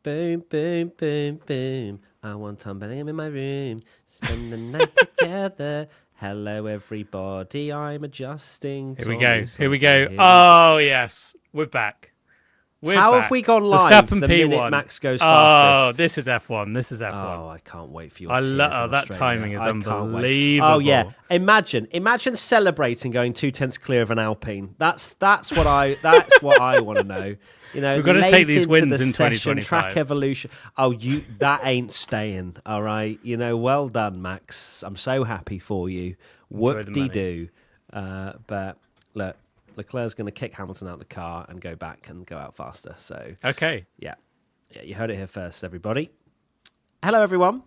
Boom, boom, boom, boom. I want Tom Bellingham in my room. Spend the night together. Hello, everybody. I'm adjusting. Here we go. Here we go. Oh, yes. We're back. How have we gone live the minute P1. Max goes fastest? fastest? This is F1. This is F1. Oh, I can't wait for your tears in Australia. That timing is unbelievable. Oh, yeah. Imagine celebrating going 2/10 clear of an Alpine. That's what I want to know. You know, we've got to take these wins in session, 2025. Track evolution. Oh, that ain't staying. All right. You know, well done, Max. I'm so happy for you. Whoop-de-doo. But look, Leclerc's going to kick Hamilton out of the car and go back and go out faster. So okay. Yeah, you heard it here first, everybody. Hello, everyone.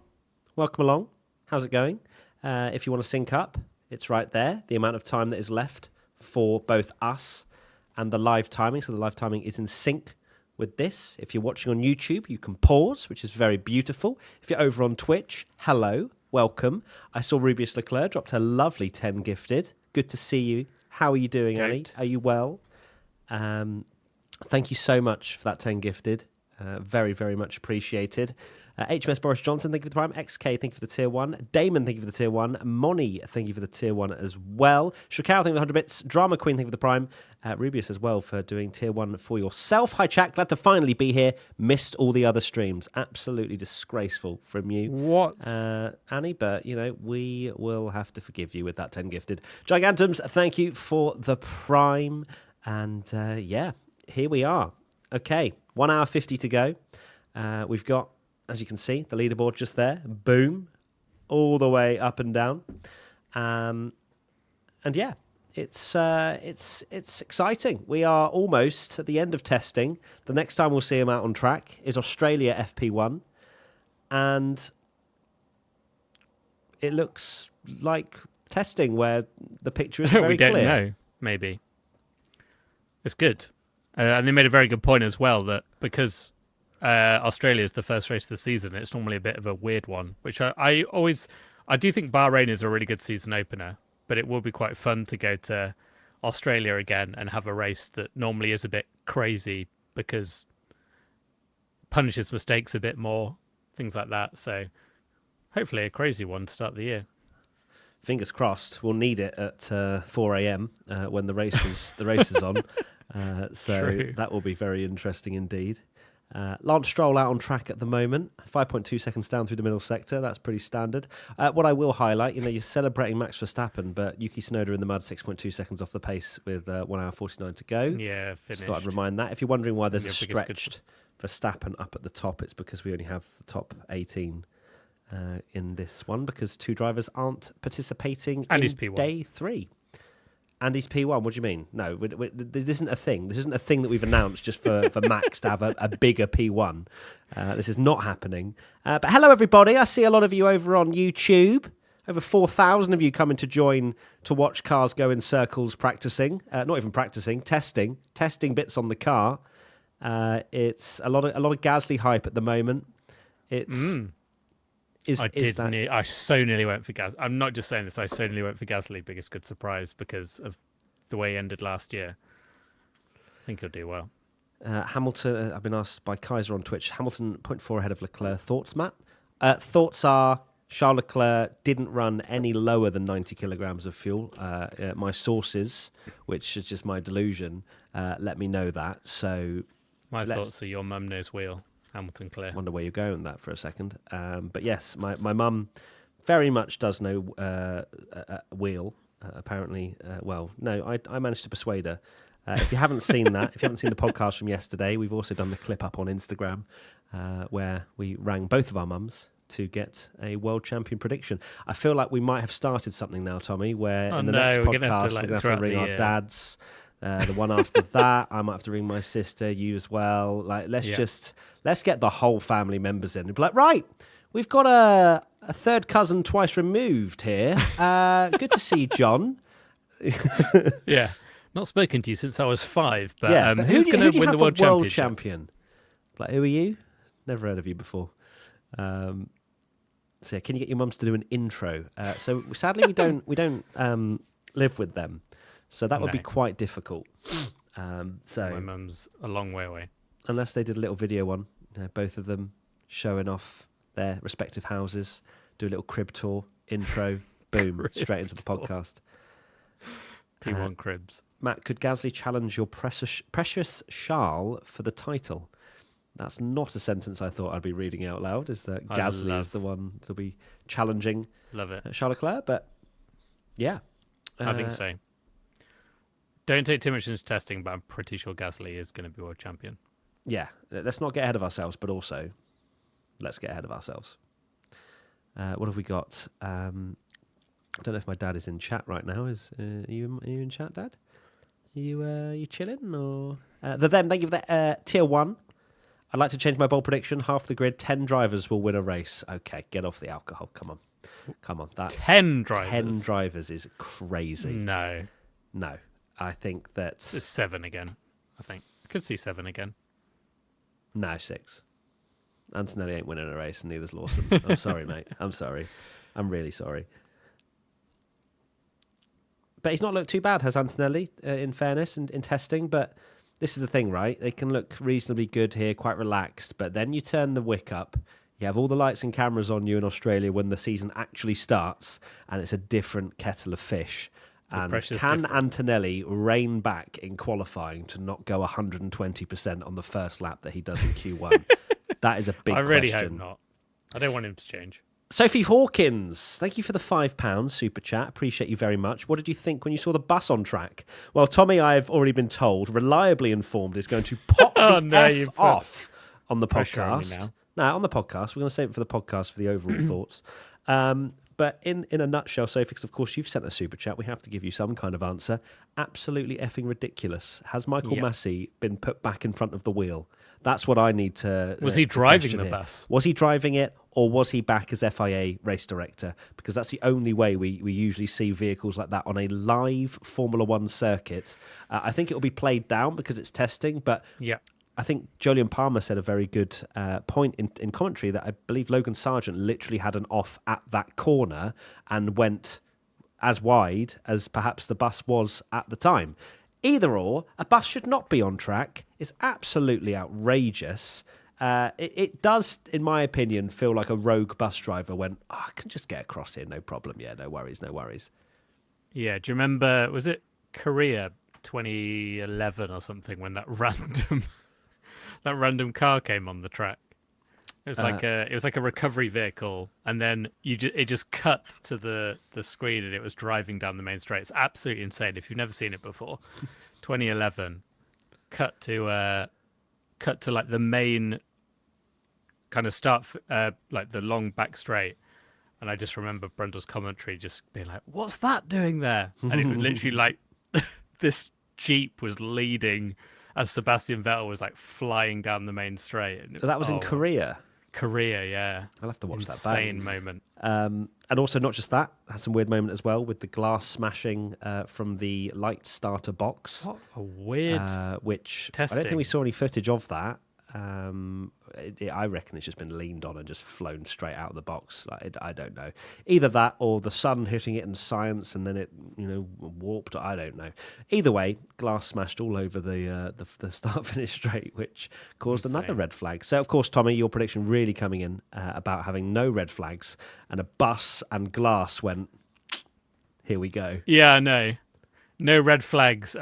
Welcome along. How's it going? If you want to sync up, it's right there. The amount of time that is left for both us and the live timing. So the live timing is in sync with this. If you're watching on YouTube, you can pause, which is very beautiful. If you're over on Twitch, hello, welcome. I saw Rubius Leclerc dropped her lovely 10 gifted. Good to see you. How are you doing, Annie? Are you well? Thank you so much for that 10 gifted. Very, very much appreciated. HMS Boris Johnson, thank you for the prime. XK, thank you for the tier 1. Damon, thank you for the tier 1. Moni, thank you for the tier 1 as well. Shukao, thank you for the 100 bits. Drama Queen, thank you for the prime. Rubius as well for doing tier 1 for yourself. Hi, chat. Glad to finally be here. Missed all the other streams. Absolutely disgraceful from you. What? Annie, but, you know, we will have to forgive you with that 10 gifted. Gigantums, thank you for the prime. And, yeah, here we are. Okay, 1 hour 50 to go. We've got, as you can see, the leaderboard just there. Boom. All the way up and down. And yeah, it's exciting. We are almost at the end of testing. The next time we'll see him out on track is Australia FP1. And it looks like testing where the picture is very clear. We don't know, maybe. It's good. And they made a very good point as well that because Australia is the first race of the season, it's normally a bit of a weird one, which I do think Bahrain is a really good season opener, but it will be quite fun to go to Australia again and have a race that normally is a bit crazy because punishes mistakes a bit more, things like that. So hopefully a crazy one to start the year. Fingers crossed. We'll need it at 4 a.m. When the race is on. So True. That will be very interesting indeed. Lance Stroll out on track at the moment, 5.2 seconds down through the middle sector. That's pretty standard. What I will highlight, you're celebrating Max Verstappen, but Yuki Tsunoda in the mud, 6.2 seconds off the pace with 1 hour 49 to go. Yeah, finished. Just thought I'd remind that. If you're wondering why there's a biggest stretched Verstappen up at the top, it's because we only have the top 18 in this one, because 2 drivers aren't participating and in P1. day 3. And he's P1, what do you mean? No, this isn't a thing. This isn't a thing that we've announced just for Max to have a bigger P1. This is not happening. But hello, everybody. I see a lot of you over on YouTube. Over 4,000 of you coming to join to watch cars go in circles practicing. Not even practicing, testing bits on the car. It's a lot of Gasly hype at the moment. It's... I so nearly went for Gasly. I'm not just saying this. I so nearly went for Gasly. Biggest good surprise because of the way he ended last year. I think he'll do well. Hamilton, I've been asked by Kaiser on Twitch, Hamilton 0.4 ahead of Leclerc. Thoughts, Matt? Thoughts are Charles Leclerc didn't run any lower than 90 kilograms of fuel. My sources, which is just my delusion, let me know that. So my thoughts are your mum knows wheel. Hamilton clear. Wonder where you're going with that for a second. But yes, my mum very much does know wheel, apparently. Well, no, I managed to persuade her. If you haven't seen that, if you haven't seen the podcast from yesterday, we've also done the clip up on Instagram where we rang both of our mums to get a world champion prediction. I feel like we might have started something now, Tommy, where in the next podcast we're going to have to ring our dads. The one after that, I might have to ring my sister, you as well. Like, let's get the whole family members in and be like, right, we've got a third cousin twice removed here. Good to see you, John. Yeah, not spoken to you since I was 5. But, but who's going to win the world champion? Like, who are you? Never heard of you before. So yeah, can you get your mums to do an intro? So sadly, we don't live with them. So that would be quite difficult. So my mum's a long way away. Unless they did a little video one both of them showing off their respective houses, do a little crib tour, intro, boom, straight into the podcast. P1 cribs. Matt, could Gasly challenge your precious Charles for the title? That's not a sentence I thought I'd be reading out loud, is that Gasly is the one that'll be challenging Love it. Charles Leclerc, but yeah. I think so. Don't take too much into testing, but I'm pretty sure Gasly is going to be world champion. Yeah, let's not get ahead of ourselves, but also let's get ahead of ourselves. What have we got? I don't know if my dad is in chat right now. Are you in chat, Dad? Are you chilling? Or thank you for that. Tier 1. I'd like to change my bold prediction. Half the grid, 10 drivers will win a race. Okay, get off the alcohol. Come on. That's 10 drivers. 10 drivers is crazy. No. I think that's... It's 7 again, I think. I could see 7 again. No, 6. Antonelli ain't winning a race, and neither's Lawson. I'm sorry, mate. I'm sorry. I'm really sorry. But he's not looked too bad, has Antonelli, in fairness, in testing. But this is the thing, right? They can look reasonably good here, quite relaxed. But then you turn the wick up. You have all the lights and cameras on you in Australia when the season actually starts, and it's a different kettle of fish. And can Antonelli rein back in qualifying to not go 120% on the first lap that he does in Q1? That is a big question. I really hope not. I don't want him to change. Sophie Hawkins, thank you for the £5 super chat. Appreciate you very much. What did you think when you saw the bus on track? Well, Tommy, I've already been told, reliably informed, is going to pop the F off on the podcast. No, on the podcast. We're going to save it for the podcast for the overall thoughts. But in a nutshell, Sophie, because of course you've sent a super chat, we have to give you some kind of answer. Absolutely effing ridiculous. Has Michael Massey been put back in front of the wheel? That's what I need to... Was he driving the bus? Was he driving it, or was he back as FIA race director? Because that's the only way we usually see vehicles like that on a live Formula One circuit. I think it will be played down because it's testing, but... Yeah. I think Jolyon Palmer said a very good point in commentary that I believe Logan Sargent literally had an off at that corner and went as wide as perhaps the bus was at the time. Either or, a bus should not be on track. It's absolutely outrageous. It does, in my opinion, feel like a rogue bus driver went, I can just get across here, no problem. Yeah, no worries. Yeah, do you remember, was it Korea 2011 or something when that random car came on the track? It was like a recovery vehicle, and then it just cut to the screen, and it was driving down the main straight. It's absolutely insane if you've never seen it before. 2011, cut to like the main kind of start, like the long back straight, and I just remember Brundle's commentary just being like, "What's that doing there?" And it was literally like this Jeep was leading as Sebastian Vettel was like flying down the main straight. That was in Korea. Korea, yeah. I'll have to watch that back. Insane moment. And also, not just that, had some weird moment as well with the glass smashing from the light starter box. What a weird which testing. I don't think we saw any footage of that. I reckon it's just been leaned on and just flown straight out of the box. I don't know. Either that or the sun hitting it in science and then it, warped. I don't know. Either way, glass smashed all over the start-finish straight, which caused another red flag. So, of course, Tommy, your prediction really coming in about having no red flags, and a bus and glass went, here we go. Yeah, no red flags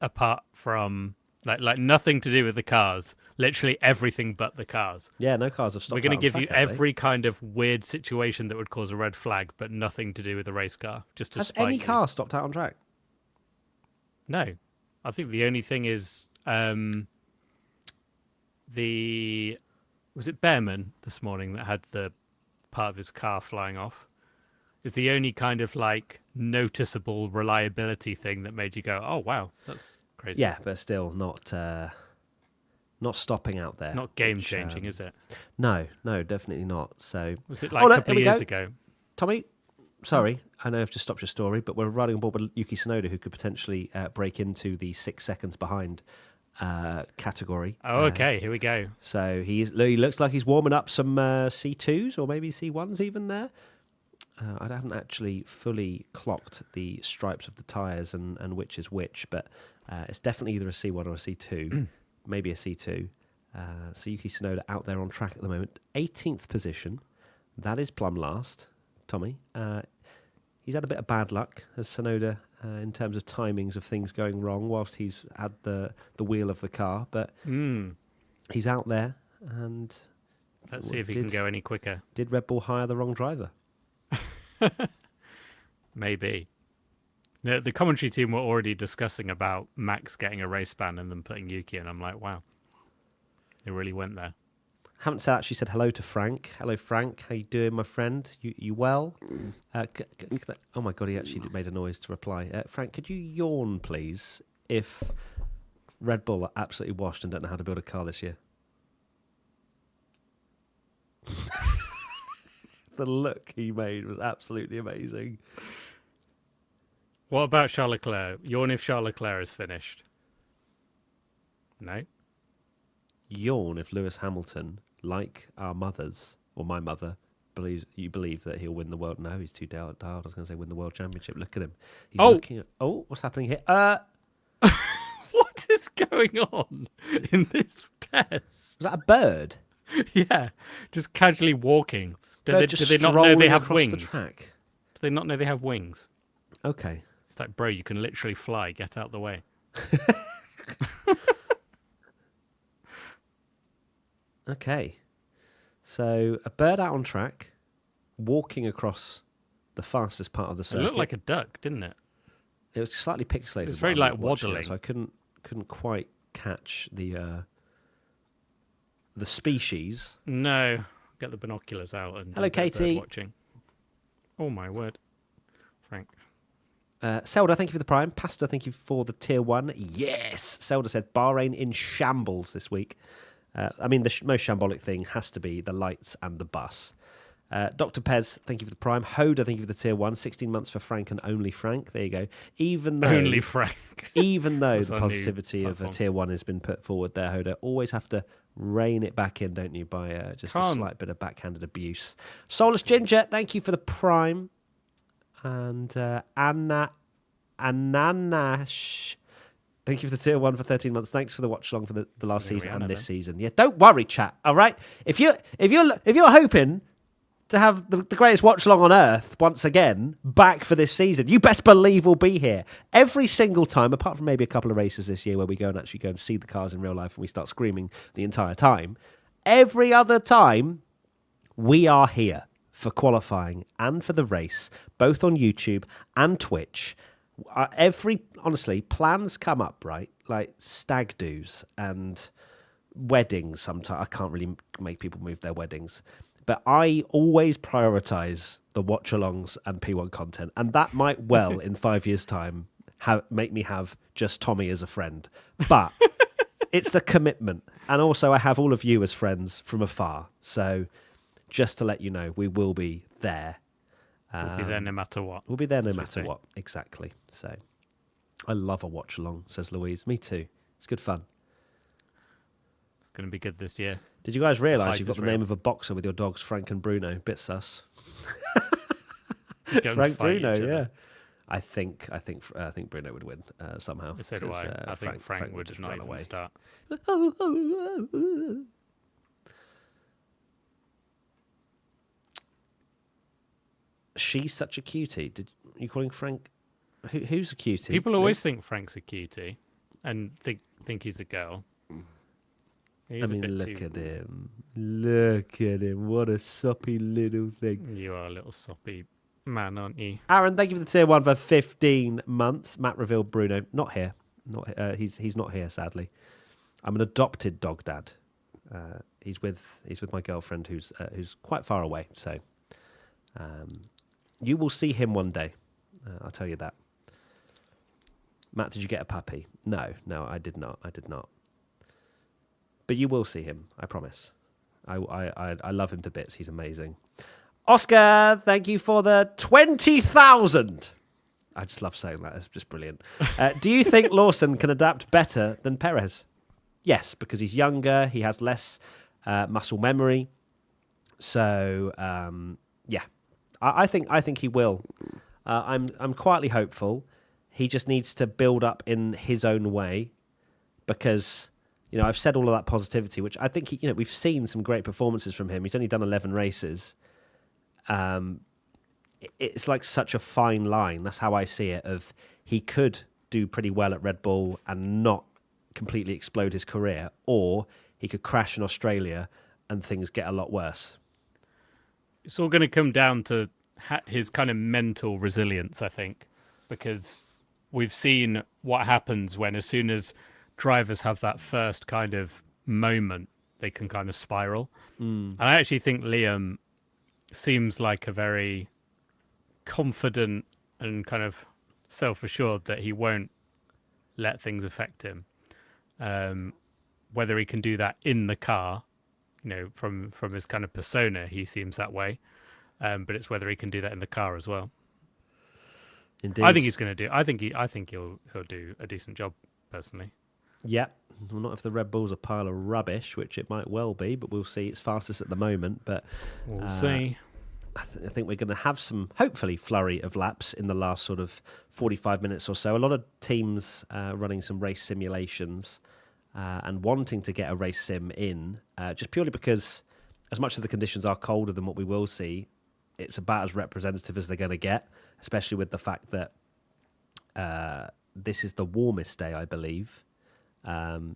apart from like nothing to do with the cars. Literally everything but the cars. Yeah, no cars have stopped. We're going to give you every kind of weird situation that would cause a red flag, but nothing to do with the race car. Just to Has spite any you. car stopped out on track? No, I think the only thing is was it Behrman this morning that had the part of his car flying off? Is the only kind of like noticeable reliability thing that made you go, oh wow, that's crazy. Yeah, but still not stopping out there. Not game changing, is it? No, definitely not. So was it like a couple of years ago? Tommy, sorry, I know I've just stopped your story, but we're riding on board with Yuki Tsunoda, who could potentially break into the 6 seconds behind category. Oh, okay, here we go. So he looks like he's warming up some C2s or maybe C1s even there. I haven't actually fully clocked the stripes of the tyres and which is which, but it's definitely either a C1 or a C2. Maybe a C2. So Yuki Tsunoda out there on track at the moment. 18th position. That is plumb last. Tommy. He's had a bit of bad luck as Tsunoda in terms of timings of things going wrong whilst he's had the wheel of the car. But he's out there and... Let's see if he can go any quicker. Did Red Bull hire the wrong driver? Maybe. The commentary team were already discussing about Max getting a race ban and then putting Yuki in. I'm like, wow. They really went there. Haven't actually said hello to Frank. Hello, Frank. How you doing, my friend? You well? Oh, my God, he actually made a noise to reply. Frank, could you yawn, please, if Red Bull are absolutely washed and don't know how to build a car this year? The look he made was absolutely amazing. What about Charles Leclerc? Yawn if Charles Leclerc is finished. No? Yawn if Lewis Hamilton, like our mothers, or my mother, believe that he'll win the world. No, he's too tired. I was going to say win the world championship. Look at him. He's looking at... Oh, what's happening here? What is going on in this test? Is that a bird? Yeah, just casually walking. Do they not know they have wings? The track. Do they not know they have wings? Okay. It's like, bro, you can literally fly. Get out the way. Okay. So a bird out on track, walking across the fastest part of the circuit. It looked like a duck, didn't it? It was slightly pixelated. It was very like waddling. So I couldn't quite catch the species. No. Get the binoculars out and hello, Katie. Watching. Oh my word, Frank. Selda, thank you for the prime. Pasta, thank you for the tier 1. Yes, Selda said Bahrain in shambles this week. I mean, the most shambolic thing has to be the lights and the bus. Dr. Pez, thank you for the prime. Hoda, thank you for the tier 1. 16 months for Frank and only Frank. There you go. Even though only Frank. Even though the positivity of a tier 1 has been put forward there, Hoda, always have to rein it back in, don't you, by just a slight bit of backhanded abuse. Soulless Ginger, thank you for the prime. And Ananash, thank you for the tier 1 for 13 months. Thanks for the watch along for the last season and this season. Yeah, don't worry, chat. All right, if you're hoping to have the greatest watch along on earth once again back for this season, you best believe we'll be here every single time, apart from maybe a couple of races this year where we go and see the cars in real life and we start screaming the entire time. Every other time, we are here for qualifying and for the race, both on YouTube and Twitch. Honestly, plans come up, right? Like stag do's and weddings sometimes. I can't really make people move their weddings. But I always prioritise the watch-alongs and P1 content. And that might well, in 5 years' time, make me have just Tommy as a friend. But it's the commitment. And also I have all of you as friends from afar. So just to let you know, we will be there. We'll be there no matter what. We'll be there no matter what. Exactly. So I love a watch-along, says Louise. Me too. It's good fun. It's going to be good this year. Did you guys realise you've got the name of a boxer with your dogs, Frank and Bruno? Bit sus. Frank Bruno, yeah. I think Bruno would win somehow. So do I. I think Frank would not even start. She's such a cutie. Did you calling Frank? Who's a cutie? People always think Frank's a cutie, and think he's a girl. Look at him. Look at him. What a soppy little thing. You are a little soppy man, aren't you? Aaron, thank you for the tier 1 for 15 months. Matt revealed Bruno. Not here. He's not here, sadly. I'm an adopted dog dad. He's with my girlfriend who's quite far away. So you will see him one day. I'll tell you that. Matt, did you get a puppy? No, I did not. But you will see him, I promise. I love him to bits. He's amazing. Oscar, thank you for the 20,000. I just love saying that. It's just brilliant. Do you think Lawson can adapt better than Perez? Yes, because he's younger. He has less muscle memory. So, yeah, I think he will. I'm quietly hopeful. He just needs to build up in his own way because I've said all of that positivity, which I think we've seen some great performances from him. He's only done 11 races. It's like such a fine line. That's how I see it. Of he could do pretty well at Red Bull and not completely explode his career, or he could crash in Australia and things get a lot worse. It's all going to come down to his kind of mental resilience, I think, because we've seen what happens when, as soon as drivers have that first kind of moment, they can kind of spiral. And I actually think Liam seems like a very confident and kind of self-assured that he won't let things affect him. Whether he can do that in the car, from his kind of persona, he seems that way. But it's whether he can do that in the car as well. Indeed. I think he's going to do. I think he'll do a decent job personally. Yeah, well, not if the Red Bull's a pile of rubbish, which it might well be, but we'll see. It's fastest at the moment, but we'll see. I think we're going to have some, hopefully, flurry of laps in the last sort of 45 minutes or so. A lot of teams running some race simulations and wanting to get a race sim in, just purely because, as much as the conditions are colder than what we will see, it's about as representative as they're going to get, especially with the fact that this is the warmest day, I believe.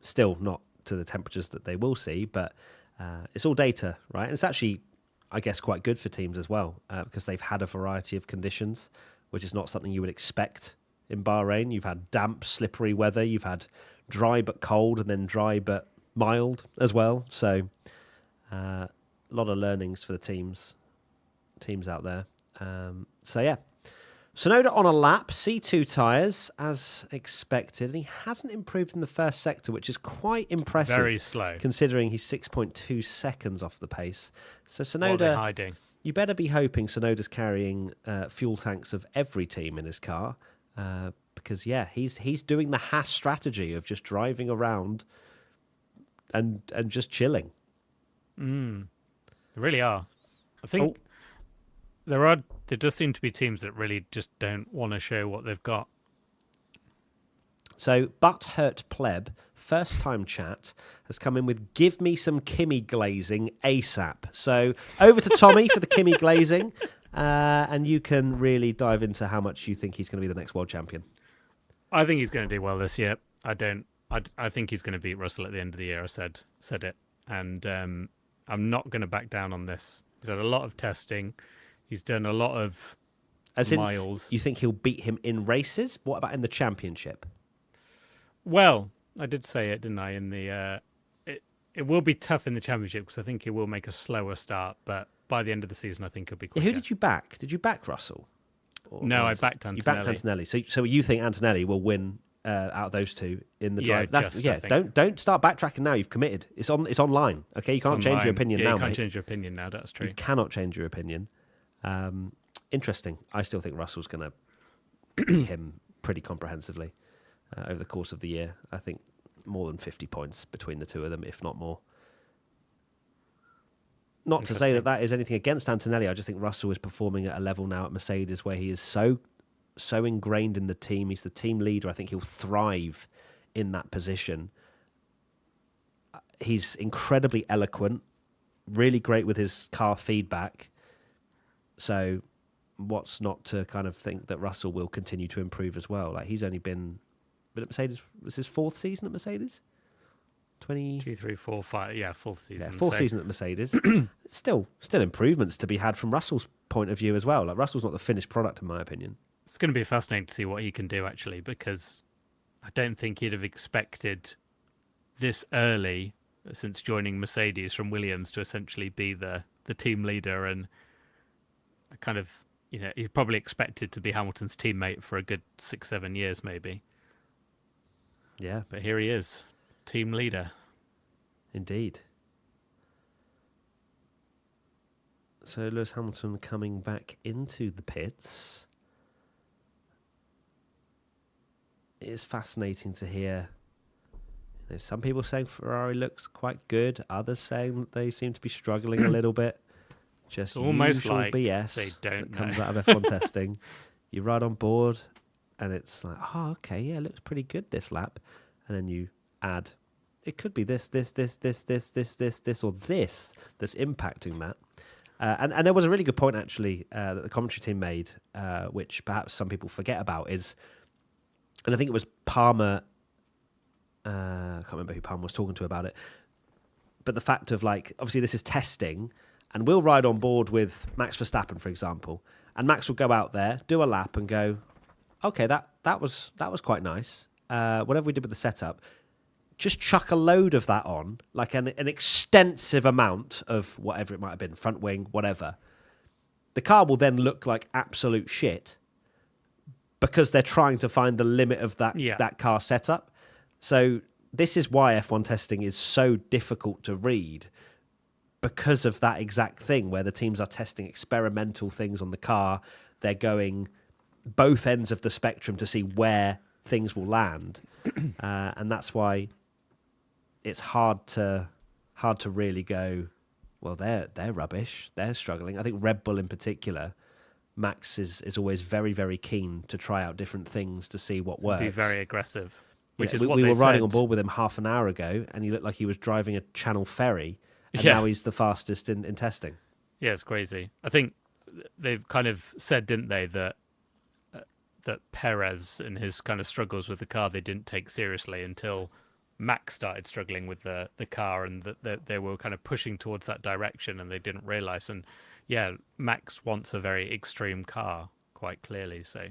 Still not to the temperatures that they will see, but it's all data, right? And it's actually, I guess, quite good for teams as well, because they've had a variety of conditions, which is not something you would expect in Bahrain. You've had damp, slippery weather. You've had dry but cold, and then dry but mild as well. So a lot of learnings for the teams out there. So yeah, Tsunoda on a lap, C2 tyres as expected, and he hasn't improved in the first sector, which is quite impressive. Very slow, considering he's 6.2 seconds off the pace. So what are they Tsunoda, hiding? You better be hoping Tsunoda's carrying fuel tanks of every team in his car, because he's doing the Haas strategy of just driving around and just chilling. They really are. I think there does seem to be teams that really just don't want to show what they've got. So Butthurt Pleb, first time chat, has come in with "Give me some Kimi glazing ASAP." So over to Tommy for the Kimi glazing, and you can really dive into how much you think he's going to be the next world champion. I think he's going to do well this year. I think he's going to beat Russell at the end of the year. I said it, and I'm not going to back down on this. He's had a lot of testing. He's done a lot of miles. You think he'll beat him in races? What about in the championship? Well, I did say it, didn't I? In the it will be tough in the championship because I think he will make a slower start. But by the end of the season, I think he'll be quicker. Who did you back? Did you back Russell? No, I backed Antonelli. You backed Antonelli. So you think Antonelli will win out of those two in the drive? Don't start backtracking now. You've committed. It's online. Okay, you can't change your opinion now. You can't change your opinion now. That's true. You cannot change your opinion. Interesting. I still think Russell's going to beat him pretty comprehensively over the course of the year. I think more than 50 points between the two of them, if not more. Not to say that is anything against Antonelli. I just think Russell is performing at a level now at Mercedes where he is so ingrained in the team. He's the team leader. I think he'll thrive in that position. He's incredibly eloquent, really great with his car feedback. So what's not to kind of think that Russell will continue to improve as well? Like, he's only been at Mercedes. Was his fourth season at Mercedes? 2, 3, 4, 5. Yeah, fourth season. Yeah, fourth season at Mercedes. Still improvements to be had from Russell's point of view as well. Like, Russell's not the finished product, in my opinion. It's going to be fascinating to see what he can do, actually, because I don't think he'd have expected this early, since joining Mercedes from Williams, to essentially be the team leader, and kind of, he probably expected to be Hamilton's teammate for a good 6-7 years, maybe. Yeah. But here he is, team leader. Indeed. So Lewis Hamilton coming back into the pits. It is fascinating to hear. Some people saying Ferrari looks quite good. Others saying that they seem to be struggling a little bit. Just almost usual like BS they don't that comes know. out of F1 testing. You ride on board, and it's like, oh, okay, yeah, it looks pretty good this lap. And then you add it could be this, or this that's impacting that. And there was a really good point, actually, that the commentary team made, which perhaps some people forget about, is, and I think it was Palmer, I can't remember who Palmer was talking to about it, but the fact of, like, obviously this is testing, and we'll ride on board with Max Verstappen, for example, and Max will go out there, do a lap, and go, okay, that was quite nice. Whatever we did with the setup, just chuck a load of that on, like an extensive amount of whatever it might have been, front wing, whatever. The car will then look like absolute shit because they're trying to find the limit of that car setup. So this is why F1 testing is so difficult to read, because of that exact thing where the teams are testing experimental things on the car. They're going both ends of the spectrum to see where things will land. And that's why it's hard to really go, well, they're rubbish, they're struggling. I think Red Bull in particular, Max is always very, very keen to try out different things to see what works. Be very aggressive, which is we, what we they were said. riding on board with him half an hour ago, and he looked like he was driving a Channel ferry, and now he's the fastest in testing. Yeah, it's crazy. I think they've kind of said, didn't they, that Perez and his kind of struggles with the car they didn't take seriously until Max started struggling with the car, and that they were kind of pushing towards that direction and they didn't realise. And yeah, Max wants a very extreme car, quite clearly. So,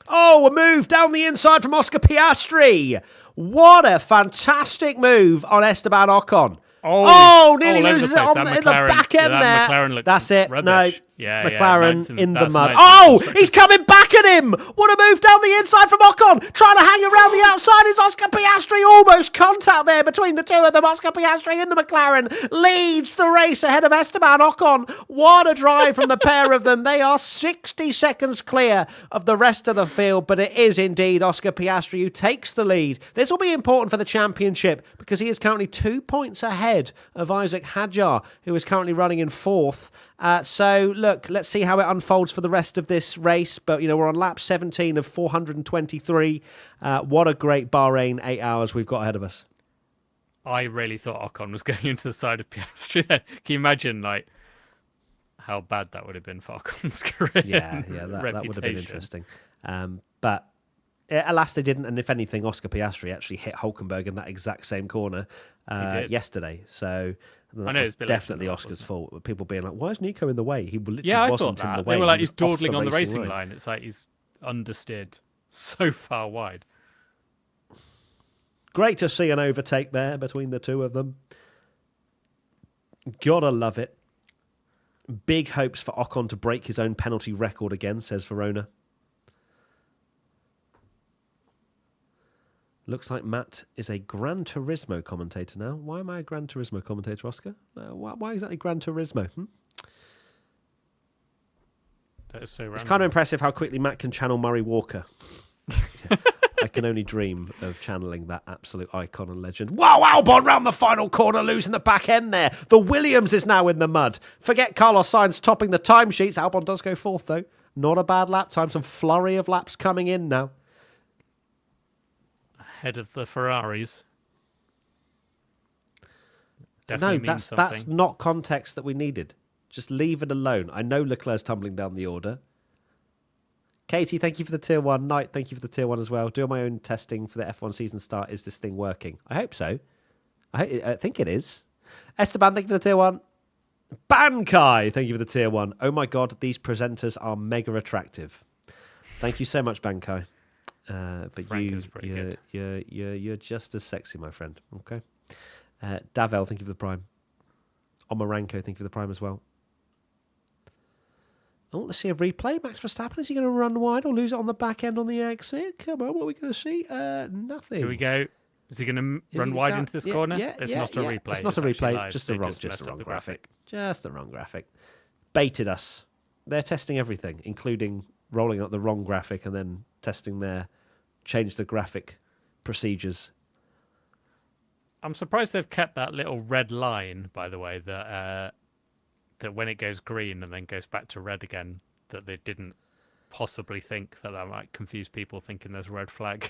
oh, a move down the inside from Oscar Piastri. What a fantastic move on Esteban Ocon. Oh, nearly loses it in the back end there. McLaren looks That's it. Rubbish. No, yeah, McLaren yeah, in the mud. ninth Oh, he's coming back at him. What a move down the inside from Ocon. Trying to hang around the outside is Oscar Piastri. Almost contact there between the two of them. Oscar Piastri in the McLaren leads the race ahead of Esteban Ocon. What a drive from the pair of them. They are 60 seconds clear of the rest of the field, but it is indeed Oscar Piastri who takes the lead. This will be important for the championship because he is currently 2 points ahead of Isaac Hadjar, who is currently running in fourth. So, look, let's see how it unfolds for the rest of this race. But, we're on lap 17 of 423. What a great Bahrain 8 hours we've got ahead of us. I really thought Ocon was going into the side of Piastri. Can you imagine, like, how bad that would have been for Ocon's career? Yeah, that would have been interesting. But alas, they didn't. And if anything, Oscar Piastri actually hit Hülkenberg in that exact same corner yesterday. So that was definitely Oscar's fault. People being like, why is Nico in the way? He literally wasn't in the way. They were like, he's dawdling on the racing line. It's like he's understeered so far wide. Great to see an overtake there between the two of them. Gotta love it. Big hopes for Ocon to break his own penalty record again, says Verona. Looks like Matt is a Gran Turismo commentator now. Why am I a Gran Turismo commentator, Oscar? Why exactly Gran Turismo? That is so random. It's kind of impressive how quickly Matt can channel Murray Walker. I can only dream of channeling that absolute icon and legend. Wow, Albon round the final corner, losing the back end there. The Williams is now in the mud. Forget Carlos Sainz topping the timesheets. Albon does go fourth, though. Not a bad lap time. Some flurry of laps coming in now. Ahead of the Ferraris. Definitely that's not context that we needed. Just leave it alone. I know Leclerc's tumbling down the order. Katie, thank you for the tier 1. Knight, thank you for the tier 1 as well. Doing my own testing for the F1 season start. Is this thing working? I hope so. I think it is. Esteban, thank you for the tier 1. Bankai, thank you for the tier 1. Oh my God, these presenters are mega attractive. Thank you so much, Bankai. But you're just as sexy, my friend. Okay. Davel, thank you for the prime. Omaranko, thank you for the prime as well. Oh, let's see a replay. Max Verstappen, is he going to run wide or lose it on the back end on the exit? Come on, what are we going to see? Nothing. Here we go. Is he going to run wide into this corner? It's not a replay. It's not a replay. Just the wrong graphic. Just the wrong graphic. Baited us. They're testing everything, including rolling out the wrong graphic and then testing their change the graphic procedures. I'm surprised they've kept that little red line, by the way, that when it goes green and then goes back to red again, that they didn't possibly think that might confuse people thinking there's a red flag.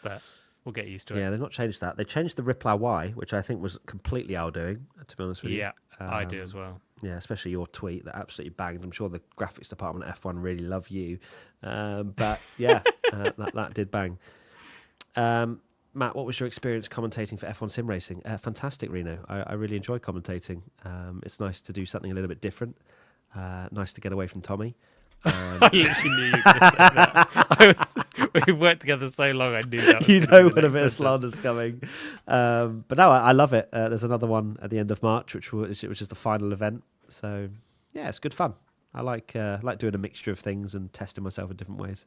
But We'll get used to it. Yeah, they've not changed that. They changed the Reply Y, which I think was completely our doing, to be honest with you. Yeah, I do as well. Yeah, especially your tweet that absolutely banged. I'm sure the graphics department at F1 really love you. But yeah, that did bang. Matt, what was your experience commentating for F1 sim racing? Fantastic, Reno. I really enjoy commentating. It's nice to do something a little bit different. Nice to get away from Tommy. I literally knew you were going to say that. We've worked together so long, I knew that was You gonna know be the when a next bit of sentence. slander's coming. But no, I love it. There's another one at the end of March, which was the final event. So yeah, it's good fun. I like doing a mixture of things and testing myself in different ways.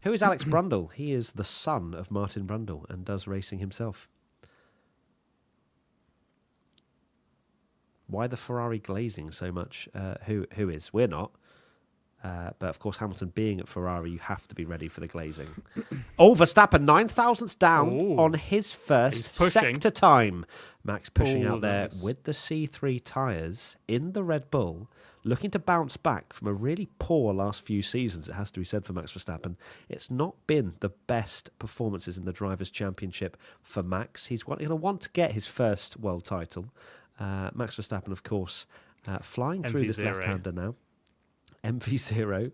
Who is Alex Brundle? He is the son of Martin Brundle and does racing himself. Why the Ferrari glazing so much? Who is? We're not. But of course, Hamilton being at Ferrari, you have to be ready for the glazing. Verstappen, 9 thousandths down on his first sector time. Max pushing out there with the C3 tyres in the Red Bull, looking to bounce back from a really poor last few seasons, it has to be said, for Max Verstappen. It's not been the best performances in the Drivers' Championship for Max. He's going to want to get his first world title. Max Verstappen, of course, flying through this left-hander now. MV0.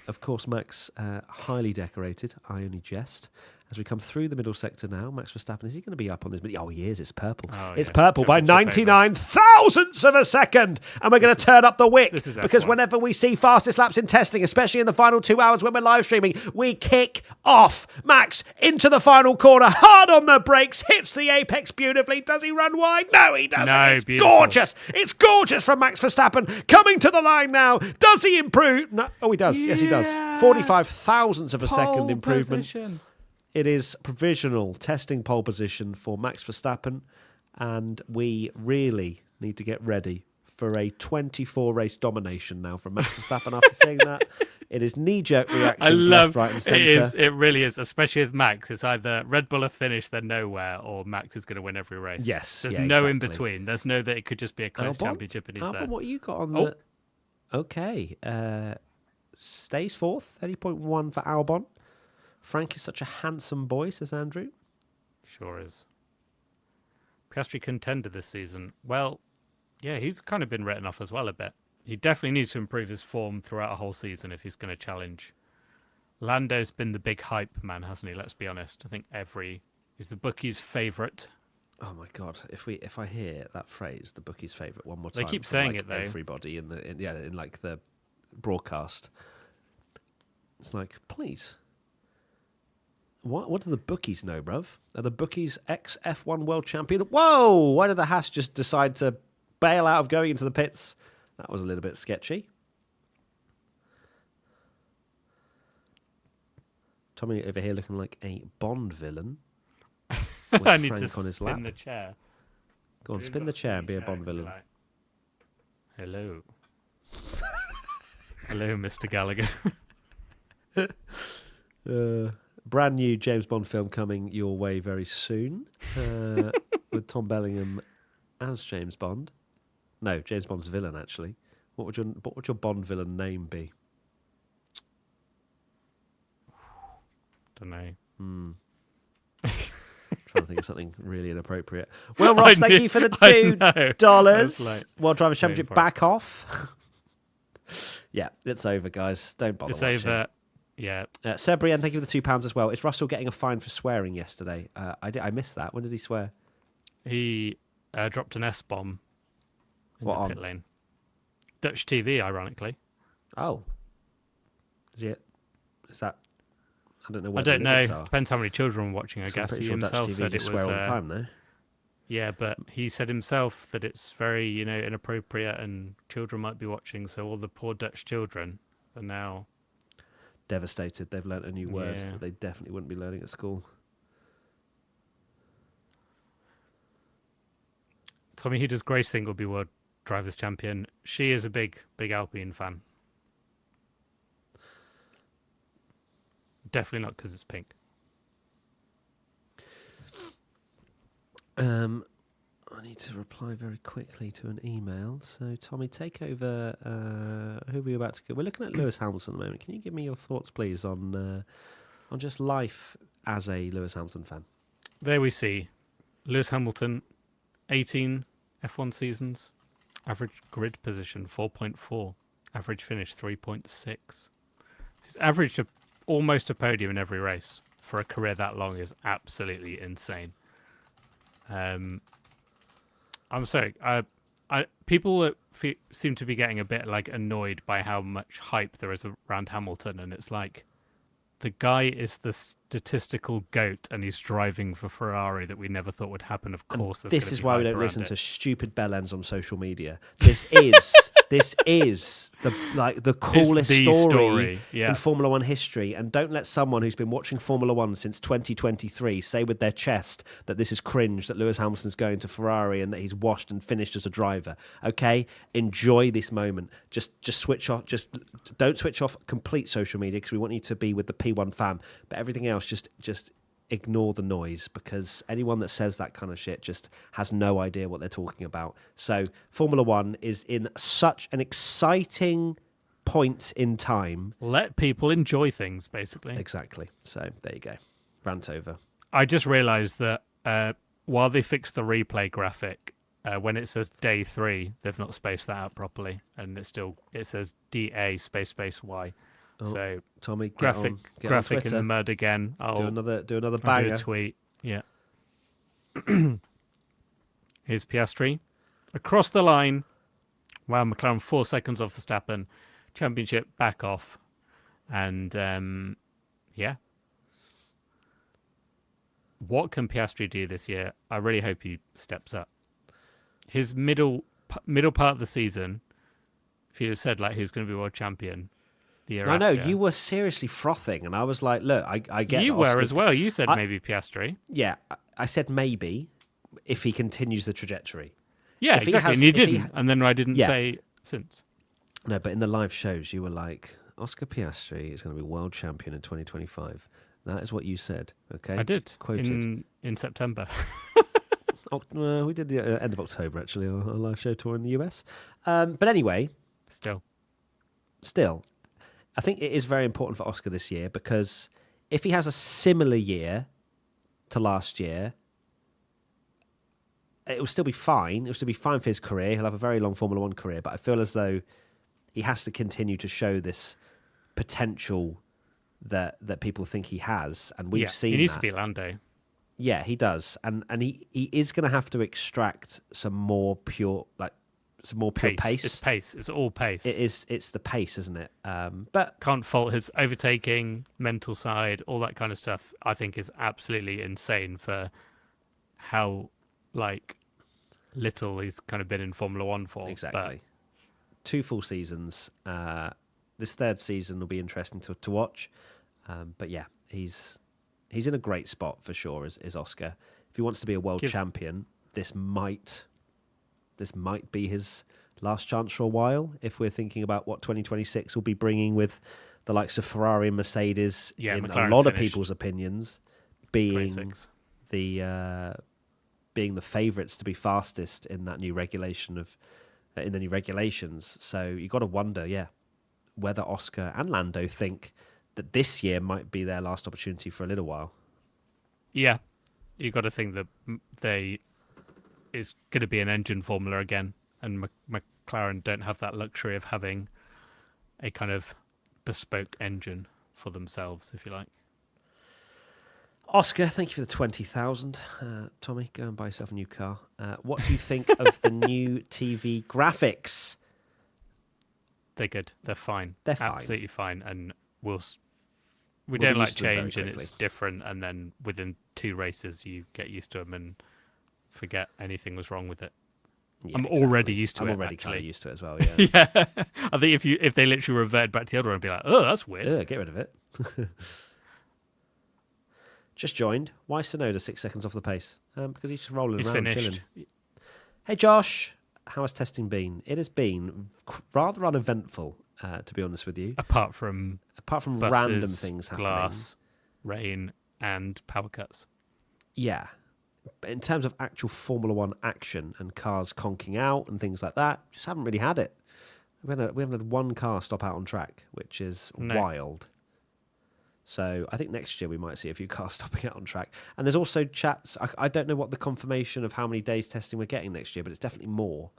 Of course, Max, highly decorated. I only jest. As we come through the middle sector now, Max Verstappen, is he going to be up on this? Oh, he is. It's purple. It's purple by 99 thousandths of a second. And we're going to turn up the wick. Because whenever we see fastest laps in testing, especially in the final 2 hours when we're live streaming, we kick off. Max into the final corner, hard on the brakes, hits the apex beautifully. Does he run wide? No, he doesn't. No, it's beautiful. gorgeous. It's gorgeous from Max Verstappen. Coming to the line now. Does he improve? No. Oh, he does. Yes, he does. 45 thousandths of a second improvement. Position. It is provisional testing pole position for Max Verstappen, and we really need to get ready for a 24-race domination now from Max Verstappen after seeing that. It is knee-jerk reactions left, right and centre. It really is, especially with Max. It's either Red Bull are finished, they're nowhere, or Max is going to win every race. Yes. There's no in between. There's no that it could just be a close championship and he's there. What you got on the... Okay. Stays fourth, 30.1 for Albon. Frank is such a handsome boy, says Andrew. Sure is. Piastri contender this season. Well, yeah, he's kind of been written off as well a bit. He definitely needs to improve his form throughout a whole season if he's going to challenge. Lando's been the big hype man, hasn't he? Let's be honest. I think he's the bookies' favourite. Oh my God! If I hear that phrase, the bookies' favourite, one more time, they keep saying it though. Everybody in like the broadcast, it's like, please. What do the bookies know, bruv? Are the bookies ex-F1 world champion? Whoa! Why did the Haas just decide to bail out of going into the pits? That was a little bit sketchy. Tommy over here looking like a Bond villain. With I need Frank to on his lap. spin the chair. Go on, spin the chair and be a Bond villain. Like, hello. Hello, Mr. Gallagher. Brand new James Bond film coming your way very soon with Tom Bellingham as James Bond. No, James Bond's villain, actually. What would your Bond villain name be? Don't know. Trying to think of something really inappropriate. Well, Ross, thank you for the $2. World Drivers' Championship back off. Yeah, it's over, guys. Don't bother watching. It's over. Yeah. Sebrian, thank you for the £2 as well. Is Russell getting a fine for swearing yesterday? I missed that. When did he swear? He dropped an S-bomb in the pit lane. Dutch TV, ironically. Oh. Is that... I don't know. I don't know. Depends how many children were watching, I guess. He himself said it was... swear all the time, though. Yeah, but he said himself that it's very, inappropriate and children might be watching, so all the poor Dutch children are now... devastated. They've learnt a new word that they definitely wouldn't be learning at school. Tommy Huda's Grace thing will be World Drivers' Champion. She is a big Alpine fan. Definitely not because it's pink. I need to reply very quickly to an email. So, Tommy, take over. Who are we about to go? We're looking at Lewis Hamilton at the moment. Can you give me your thoughts, please, on just life as a Lewis Hamilton fan. There we see Lewis Hamilton, 18 F1 seasons, average grid position 4.4, average finish 3.6. He's averaged almost a podium in every race for a career that long is absolutely insane. I'm sorry, people that seem to be getting a bit like annoyed by how much hype there is around Hamilton, and it's like the guy is the statistical goat, and he's driving for Ferrari that we never thought would happen. Of course, this is why we don't listen it. to stupid bellends on social media. This is the coolest story in Formula One history, and don't let someone who's been watching Formula One since 2023 say with their chest that this is cringe that Lewis Hamilton's going to Ferrari and that he's washed and finished as a driver. Okay, enjoy this moment. Just switch off. Just don't switch off complete social media because we want you to be with the P1 fam. But everything else, just ignore the noise, because anyone that says that kind of shit just has no idea what they're talking about. So Formula One is in such an exciting point in time. Let people enjoy things, basically. Exactly. So there you go. Rant over. I just realised that while they fixed the replay graphic, when it says day 3, they've not spaced that out properly, and it says DA space Y. Oh, so Tommy, graphic on in the mud again. I'll do another I'll banger. do a tweet. Yeah. Here's Piastri across the line. Wow, McLaren 4 seconds off Verstappen. Championship back off, and yeah. What can Piastri do this year? I really hope he steps up. His middle part of the season, if he had said like he was going to be world champion. I know you were seriously frothing, and I was like, "Look, I get." You were as well. You said maybe Piastri. Yeah, I said maybe if he continues the trajectory. Yeah, exactly. And you didn't, and then I didn't say since. No, but in the live shows, you were like, "Oscar Piastri is going to be world champion in 2025." That is what you said. Okay, I did. Quoted in September. We did the end of October actually, our live show tour in the US. But anyway, still. I think it is very important for Oscar this year, because if he has a similar year to last year, it will still be fine. It will still be fine for his career. He'll have a very long Formula One career, but I feel as though he has to continue to show this potential that people think he has, and we've seen that. He needs to be Lando. Yeah, he does, and he is going to have to extract some more pure pace. It's pace. It's all pace. It's the pace, isn't it? But can't fault his overtaking, mental side, all that kind of stuff. I think is absolutely insane for how little he's kind of been in Formula One for. Exactly. 2 full seasons. This third season will be interesting to watch. But yeah, he's in a great spot for sure. Is Oscar? If he wants to be a world champion, this might be his last chance for a while, if we're thinking about what 2026 will be bringing with the likes of Ferrari and Mercedes, in McLaren a lot of people's opinions, being 26. being the favourites to be fastest in that new regulation in the new regulations. So you got to wonder, whether Oscar and Lando think that this year might be their last opportunity for a little while. Yeah, you got to think that it's going to be an engine formula again, and McLaren don't have that luxury of having a kind of bespoke engine for themselves, if you like. Oscar, thank you for the 20,000. Tommy, go and buy yourself a new car. What do you think of the new TV graphics? They're good. They're fine. They're fine. Absolutely fine. And we don't like change, and it's different. And then within 2 races, you get used to them and forget anything was wrong with it. Yeah, I'm already used to it. I'm already kind of used to it as well. Yeah. Yeah. I think if they literally reverted back to the other one, I'd be like, oh, that's weird. Get rid of it. Just joined. Why Sonoda 6 seconds off the pace? Because he's just rolling around finished. Chilling. Hey Josh, how has testing been? It has been rather uneventful, to be honest with you. Apart from buses, random things happening. Glass, rain, and power cuts. Yeah. But in terms of actual Formula One action and cars conking out and things like that, just haven't really had it. We haven't had one car stop out on track, which is wild. So I think next year we might see a few cars stopping out on track. And there's also chats. I don't know what the confirmation of how many days testing we're getting next year, but it's definitely more.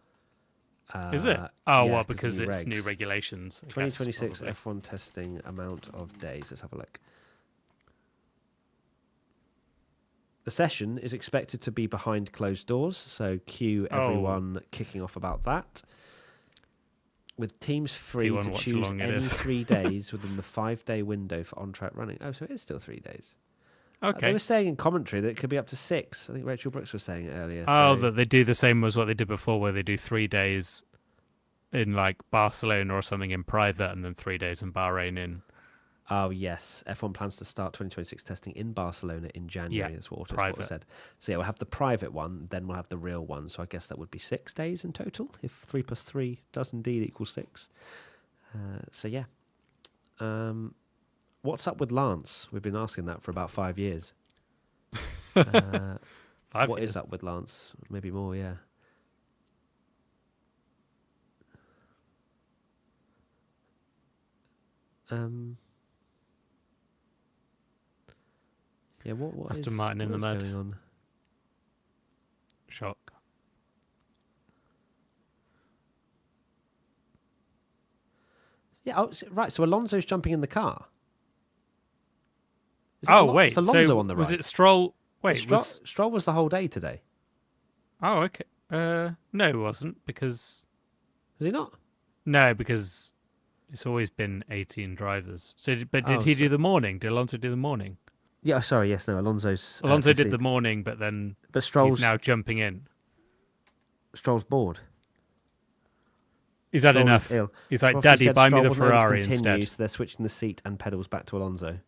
Is it? Oh, yeah, well, because it's regs. new regulations. 2026 F1 testing amount of days. Let's have a look. The session is expected to be behind closed doors, so cue everyone kicking off about that. With teams free to choose any 3 days within the 5-day window for on-track running. Oh, so it is still 3 days. Okay. They were saying in commentary that it could be up to 6. I think Rachel Brooks was saying it earlier. Oh, that they do the same as what they did before, where they do 3 days in like Barcelona or something in private, and then 3 days in Bahrain in. Oh, yes. F1 plans to start 2026 testing in Barcelona in January, is what Autosport said. So, yeah, we'll have the private one, then we'll have the real one. So I guess that would be 6 days in total, if 3 plus 3 does indeed equal 6. So, yeah. What's up with Lance? We've been asking that for about 5 years. 5 What years. is up with Lance? Maybe more, yeah. Yeah, what Aston Martin in the mud. Going on? Shock. Yeah, right. So Alonso's jumping in the car. Wait. It's Alonso so on the right. Was it Stroll? Wait, Stroll was the whole day today. Oh, okay. No, it wasn't, because. Was he not? No, because it's always been 18 drivers. So, did he do the morning? Did Alonso do the morning? Yeah, sorry. Yes, no. Alonso did the morning, but Stroll's he's now jumping in. Stroll's bored. He's had enough. Ill. He's like, Daddy, buy me the Ferrari instead. So they're switching the seat and pedals back to Alonso.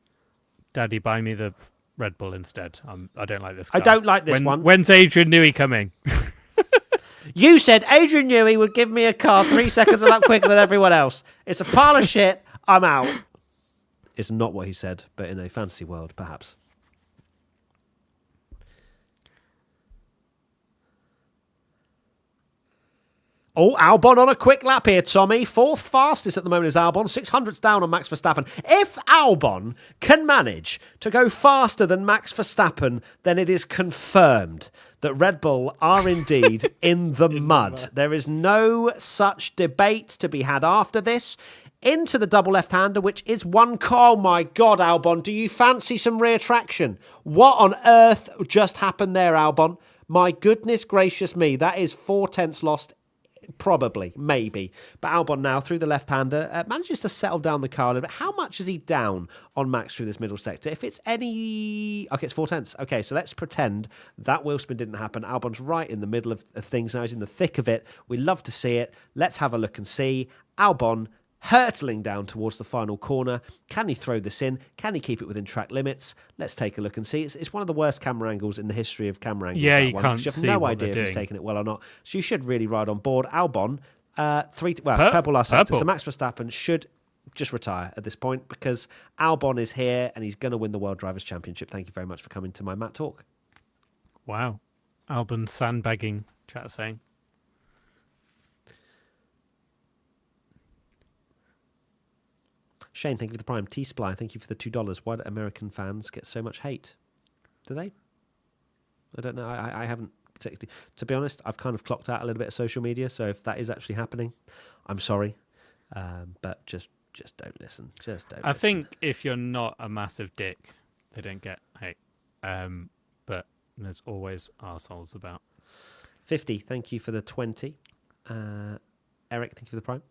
Daddy, buy me the Red Bull instead. I don't like this car. I don't like this one. When's Adrian Newey coming? You said Adrian Newey would give me a car 3 seconds a lap quicker than everyone else. It's a pile of shit. I'm out. It's not what he said, but in a fantasy world, perhaps. Oh, Albon on a quick lap here, Tommy. 4th fastest at the moment is Albon. 600ths down on Max Verstappen. If Albon can manage to go faster than Max Verstappen, then it is confirmed that Red Bull are indeed in the mud. There is no such debate to be had after this. Into the double left-hander, which is one car. Oh, my God, Albon. Do you fancy some rear traction? What on earth just happened there, Albon? My goodness gracious me. That is 4/10 lost. Probably, maybe. But Albon now, through the left-hander, manages to settle down the car a little bit. How much is he down on Max through this middle sector? If it's any... Okay, it's 4/10. Okay, so let's pretend that wheel spin didn't happen. Albon's right in the middle of things now. He's in the thick of it. We love to see it. Let's have a look and see. Albon hurtling down towards the final corner. Can he throw this in? Can he keep it within track limits? Let's take a look and see. It's one of the worst camera angles in the history of camera angles. Yeah, that you one, can't you have see no what idea if they're he's doing. taking it well or not. So you should really ride on board. Albon, purple last sector. So Max Verstappen should just retire at this point, because Albon is here and he's going to win the World Drivers' Championship. Thank you very much for coming to my Matt Talk. Wow. Albon sandbagging, chat saying. Shane, thank you for the Prime. T-Sply, thank you for the $2. Why do American fans get so much hate? Do they? I don't know. I haven't particularly... To be honest, I've kind of clocked out a little bit of social media, so if that is actually happening, I'm sorry. But just don't listen. Just don't listen. I think if you're not a massive dick, they don't get hate. But there's always arseholes about. 50, thank you for the 20. Eric, thank you for the Prime.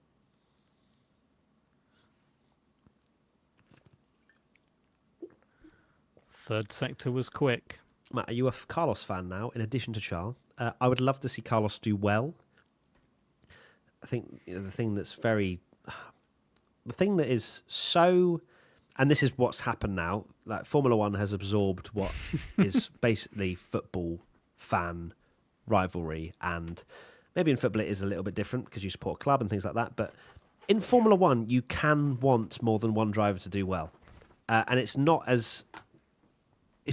Third sector was quick. Matt, are you a Carlos fan now, in addition to Charles? I would love to see Carlos do well. I think the thing that is so, and this is what's happened now, like Formula One has absorbed what is basically football fan rivalry, and maybe in football it is a little bit different because you support a club and things like that, but in Formula One you can want more than one driver to do well. And it's not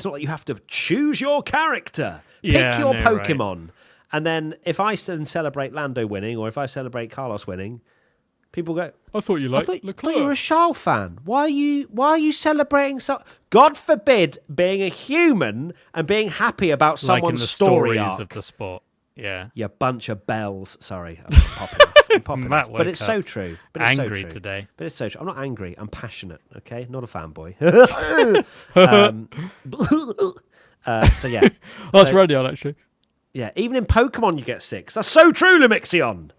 like you have to choose your character, pick your Pokemon. Right. And then if I then celebrate Lando winning, or if I celebrate Carlos winning, People go, I thought you I liked thought Leclerc. you were a Charles fan. Why are you celebrating so? God forbid being a human and being happy about like in someone's the story stories arc. of the sport. Yeah. You bunch of bells. Sorry, I'm popping off. I'm popping Matt off. But woke it's up so true. But it's angry so true. today. But it's so true. I'm not angry. I'm passionate. Okay, not a fanboy. So yeah, That's radio, actually. yeah. Even in Pokemon, you get 6. That's so true, Lumixion.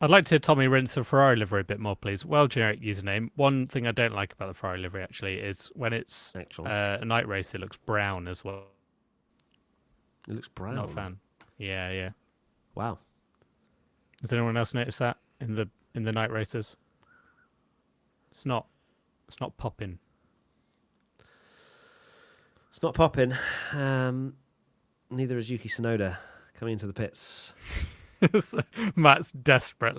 I'd like to hear Tommy rinse the Ferrari livery a bit more, please. Well, generic username. One thing I don't like about the Ferrari livery, actually, is when it's a night race, it looks brown as well. It looks brown. Not a fan. Yeah. Wow. Has anyone else noticed that in the night races? It's not popping. It's not popping. Neither is Yuki Tsunoda coming into the pits. Matt's desperate,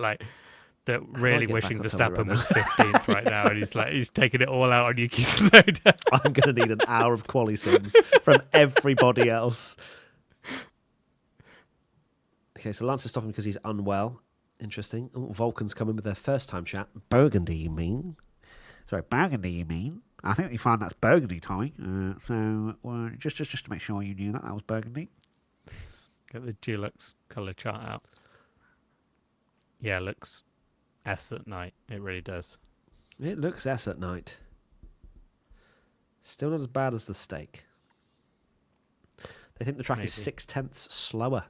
really wishing Verstappen was 15th right now, and he's taking it all out on Yuki Tsunoda. I'm going to need an hour of quali sims from everybody else. Okay, so Lance is stopping because he's unwell. Interesting. Oh, Vulcan's coming with their first time chat. Burgundy, you mean? Sorry, Burgundy, you mean? I think you find that's Burgundy, Tommy. Just to make sure you knew that was Burgundy. Get the Dulux colour chart out. Yeah, it looks S at night. It really does. It looks S at night. Still not as bad as the steak. They think the track is 0.6 slower.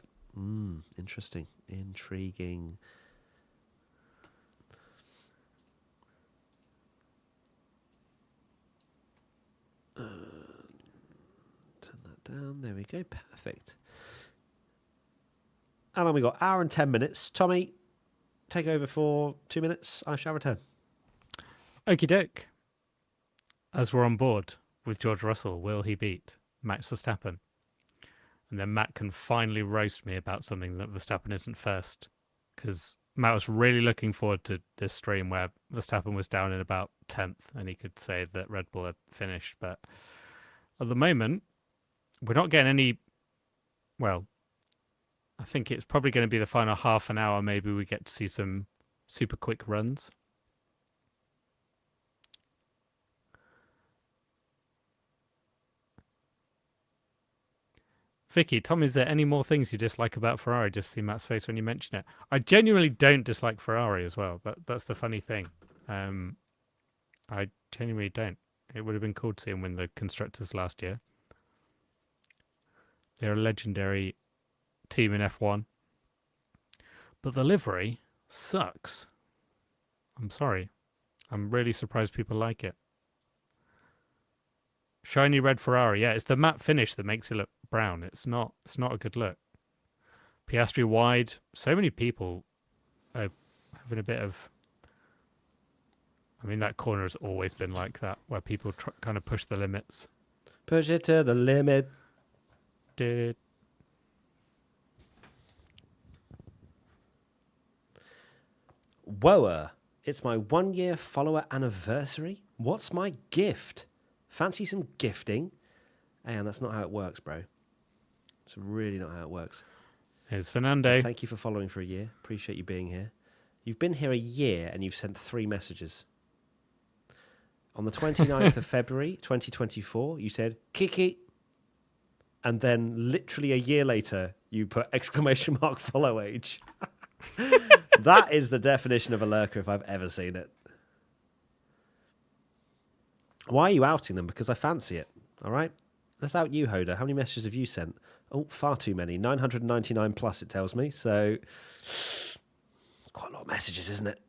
Interesting. Intriguing. Turn that down. There we go. Perfect. How long we got? Hour and 10 minutes. Tommy, take over for 2 minutes. I shall return. Okie doke. As we're on board with George Russell, will he beat Max Verstappen? And then Matt can finally roast me about something that Verstappen isn't first. Because Matt was really looking forward to this stream where Verstappen was down in about 10th and he could say that Red Bull had finished. But at the moment, we're not getting any... Well, I think it's probably going to be the final half an hour. Maybe we get to see some super quick runs. Vicky, Tom, is there any more things you dislike about Ferrari? Just see Matt's face when you mention it. I genuinely don't dislike Ferrari as well. That's the funny thing. I genuinely don't. It would have been cool to see him win the Constructors last year. They're a legendary team in F1. But the livery sucks. I'm sorry. I'm really surprised people like it. Shiny red Ferrari. Yeah, it's the matte finish that makes it look brown. It's not a good look. Piastri wide. So many people are having a bit of... I mean, that corner has always been like that, where people kind of push the limits. Push it to the limit. Whoa, it's my 1-year follower anniversary. What's my gift? Fancy some gifting? And that's not how it works, bro. It's really not how it works. Here's Fernando. Thank you for following for a year. Appreciate you being here. You've been here a year and you've sent 3 messages. On the 29th of February, 2024, you said, Kiki. And then literally a year later, you put exclamation mark follow age. That is the definition of a lurker if I've ever seen it. Why are you outing them? Because I fancy it. All right? Let's out you, Hoda. How many messages have you sent? Oh, far too many. 999 plus, it tells me. So, quite a lot of messages, isn't it?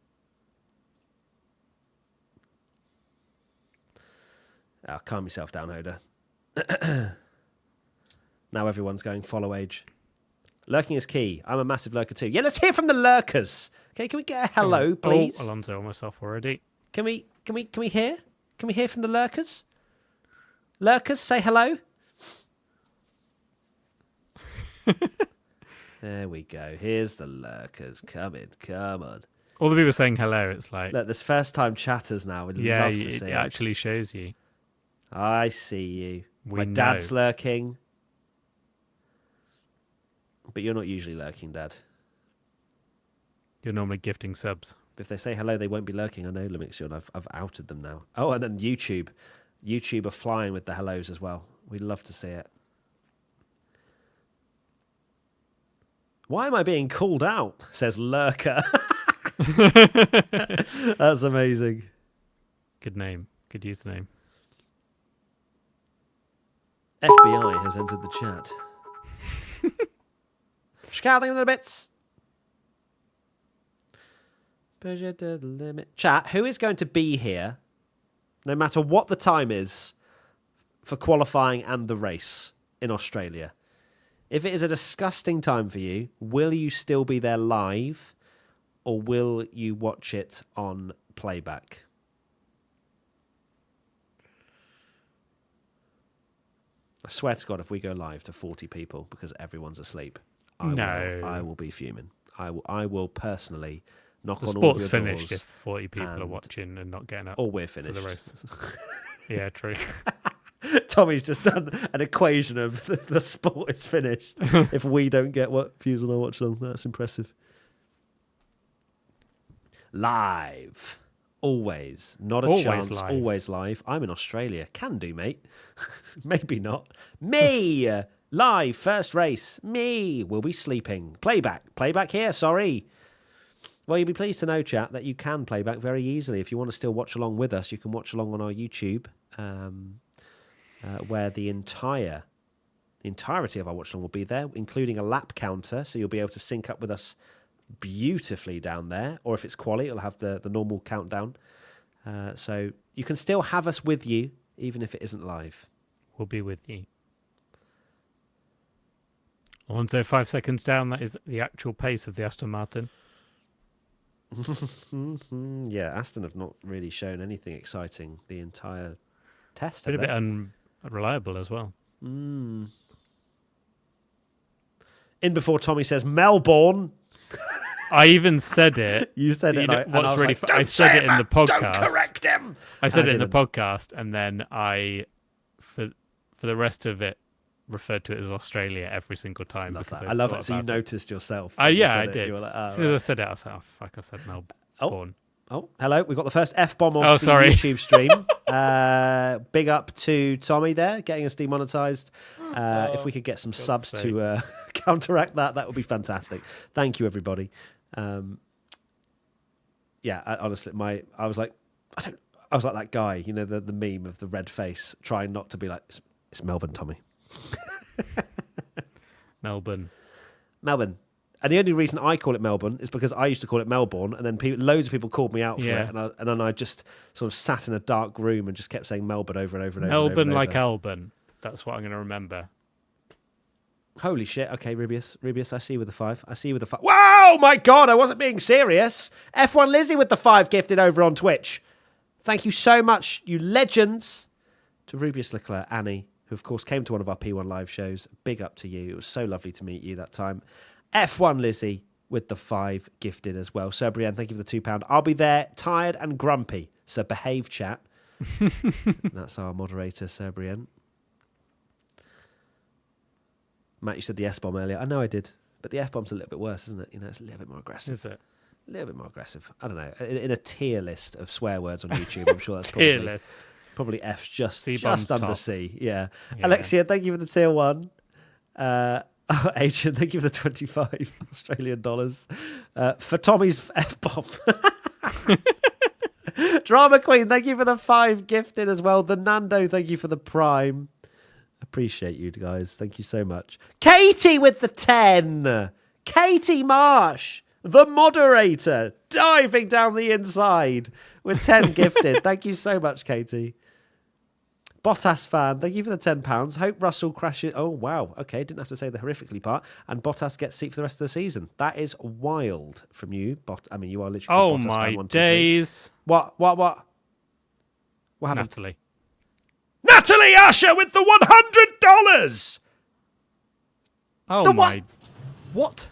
Oh, calm yourself down, Hoda. Now everyone's going follow age. Lurking is key. I'm a massive lurker too. Yeah, let's hear from the lurkers. Okay, can we get a hello, please? Oh, Alonso almost off already. Can we hear? Can we hear from the lurkers? Lurkers, say hello. There we go. Here's the lurkers. Come in. Come on. All the people saying hello, it's like... Look, there's first-time chatters now. We'd love to see it actually shows you. I see you. We My know. dad's lurking. But you're not usually lurking, Dad. You're normally gifting subs. If they say hello, they won't be lurking. I know, Limixion. I've outed them now. Oh, and then YouTube. YouTube are flying with the hellos as well. We'd love to see it. Why am I being called out? Says Lurker. That's amazing. Good name. Good username. FBI has entered the chat. Scouting the bits. Push it to the limit. Chat, who is going to be here, no matter what the time is, for qualifying and the race in Australia? If it is a disgusting time for you, will you still be there live, or will you watch it on playback? I swear to God, if we go live to 40 people because everyone's asleep, I will be fuming. I will personally knock on all of your doors. The sport's finished if 40 people are watching and not getting up. Or we're finished. For the race. Yeah, true. Tommy's just done an equation of the sport is finished if we don't get what views on our watch along. That's impressive. Live. Always. Not a chance. Live. Always live. I'm in Australia. Can do, mate. Maybe not. Me. Live. First race. Me. Will be sleeping. Playback. Playback here. Sorry. Well, you'll be pleased to know, chat, that you can play back very easily. If you want to still watch along with us, you can watch along on our YouTube, where the entirety of our watch along will be there, including a lap counter, so you'll be able to sync up with us beautifully down there. Or if it's quali, it'll have the normal countdown. So you can still have us with you, even if it isn't live. We'll be with you. 105 seconds down, that is the actual pace of the Aston Martin. Yeah, Aston have not really shown anything exciting the entire test. A bit unreliable as well. In before Tommy says Melbourne. I even said it. You said it. What's really I said it in the podcast. Don't correct him. I said it in the podcast, and then I, for the rest of it, referred to it as Australia every single time. I love it. So you noticed yourself. Yeah, I did. You were like, as soon as I said it, I was like, oh, fuck, I said Melbourne. Oh, hello. We've got the first F-bomb off the sorry. YouTube stream. Big up to Tommy there, getting us demonetized. If we could get some subs to counteract that would be fantastic. Thank you, everybody. Honestly, I was like that guy, you know, the meme of the red face, trying not to be like, it's Melbourne, Tommy. Melbourne. And the only reason I call it Melbourne is because I used to call it Melbourne, and then loads of people called me out for it, and then I just sort of sat in a dark room and just kept saying Melbourne over and over and over. Melbourne like Alban. That's what I'm going to remember. Holy shit. Okay, Rubius, I see you with the 5. Wow, my God, I wasn't being serious. F1 Lizzie with the 5 gifted over on Twitch. Thank you so much, you legends. To Rubius Leclerc, Annie, who of course came to one of our P1 live shows. Big up to you. It was so lovely to meet you that time. F1 Lizzie with the 5 gifted as well. Sir Brienne, thank you for the £2. I'll be there, tired and grumpy. So behave, chat. That's our moderator, Sir Brienne. Matt, you said the S-bomb earlier. I know I did. But the F-bomb's a little bit worse, isn't it? You know, it's a little bit more aggressive. Is it? A little bit more aggressive. I don't know. In a tier list of swear words on YouTube, I'm sure that's tier list. Probably F's just under top. C. Yeah. Alexia, thank you for the tier 1. Adrian, thank you for the 25 Australian dollars. For Tommy's F-bomb. Drama Queen, thank you for the 5 gifted as well. The Nando, thank you for the Prime. Appreciate you guys. Thank you so much. Katie with the 10. Katie Marsh, the moderator, diving down the inside with 10 gifted. Thank you so much, Katie. Bottas fan, thank you for the £10. Hope Russell crashes. Oh, wow. Okay, didn't have to say the horrifically part. And Bottas gets seat for the rest of the season. That is wild from you. You are literally Bottas my fan 1, 2, days. 3. What happened? Natalie Asher with the $100. Oh, my. What?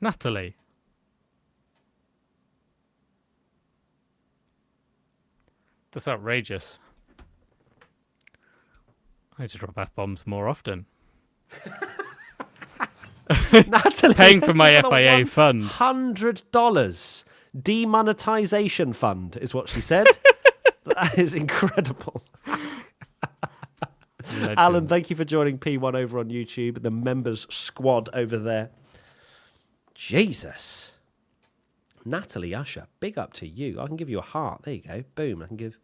Natalie. That's outrageous. I need to drop F-bombs more often. Natalie, Paying for thank my you the FIA fund. $100 demonetization fund is what she said. That is incredible. Legend. Alan, thank you for joining P1 over on YouTube, the members squad over there. Jesus. Natalie Usher, big up to you. I can give you a heart. There you go. Boom. I can give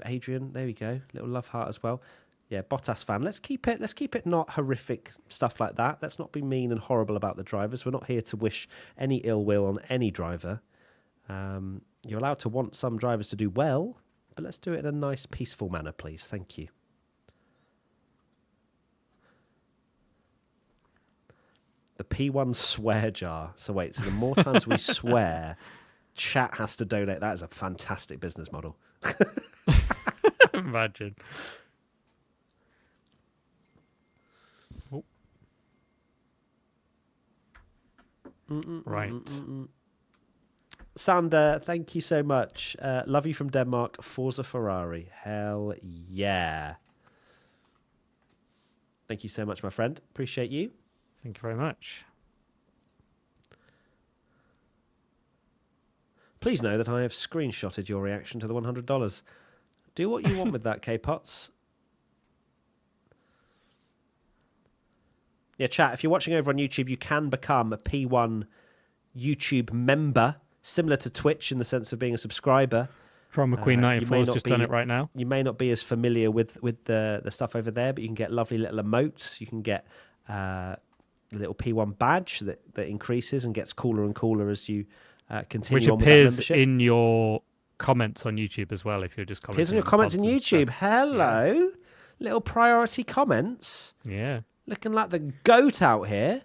Adrian, there we go. Little love heart as well. Yeah, Bottas fan. Let's keep it not horrific stuff like that. Let's not be mean and horrible about the drivers. We're not here to wish any ill will on any driver. You're allowed to want some drivers to do well, but let's do it in a nice, peaceful manner, please. Thank you. The P1 swear jar. So wait, so the more times we swear, chat has to donate. That is a fantastic business model. Imagine. Oh. Right. Sander, thank you so much. Love you from Denmark. Forza Ferrari. Hell yeah. Thank you so much, my friend. Appreciate you. Thank you very much. Please know that I have screenshotted your reaction to the $100. Do what you want with that, K-Pots. Yeah, chat, if you're watching over on YouTube, you can become a P1 YouTube member, similar to Twitch in the sense of being a subscriber. From McQueen94 has just done it right now. You may not be as familiar with the stuff over there, but you can get lovely little emotes. You can get the little P1 badge that increases and gets cooler and cooler as you continue on with that membership. Which appears in your comments on YouTube as well, if you're just commenting. Appears in your comments on YouTube. Hello. Yeah. Little priority comments. Yeah. Looking like the goat out here.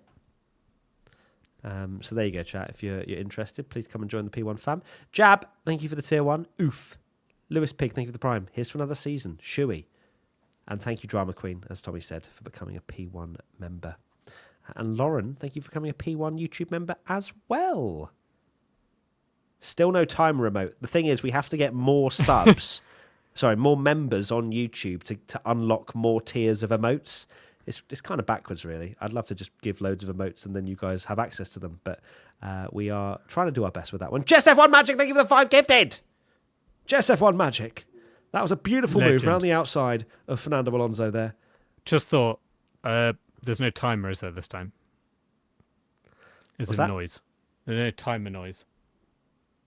So there you go, chat. If you're interested, please come and join the P1 fam. Jab, thank you for the tier 1. Oof. Lewis Pig, thank you for the prime. Here's to another season. Shuey. And thank you, Drama Queen, as Tommy said, for becoming a P1 member. And Lauren, thank you for becoming a P1 YouTube member as well. Still no time remote. The thing is, we have to get more subs, more members on YouTube to unlock more tiers of emotes. It's kind of backwards, really. I'd love to just give loads of emotes and then you guys have access to them. But we are trying to do our best with that one. Jess F1 Magic, thank you for the 5 gifted. Jess F1 Magic. That was a beautiful move around the outside of Fernando Alonso there. Just thought, there's no timer, is there, this time? Is it noise? There's no timer noise.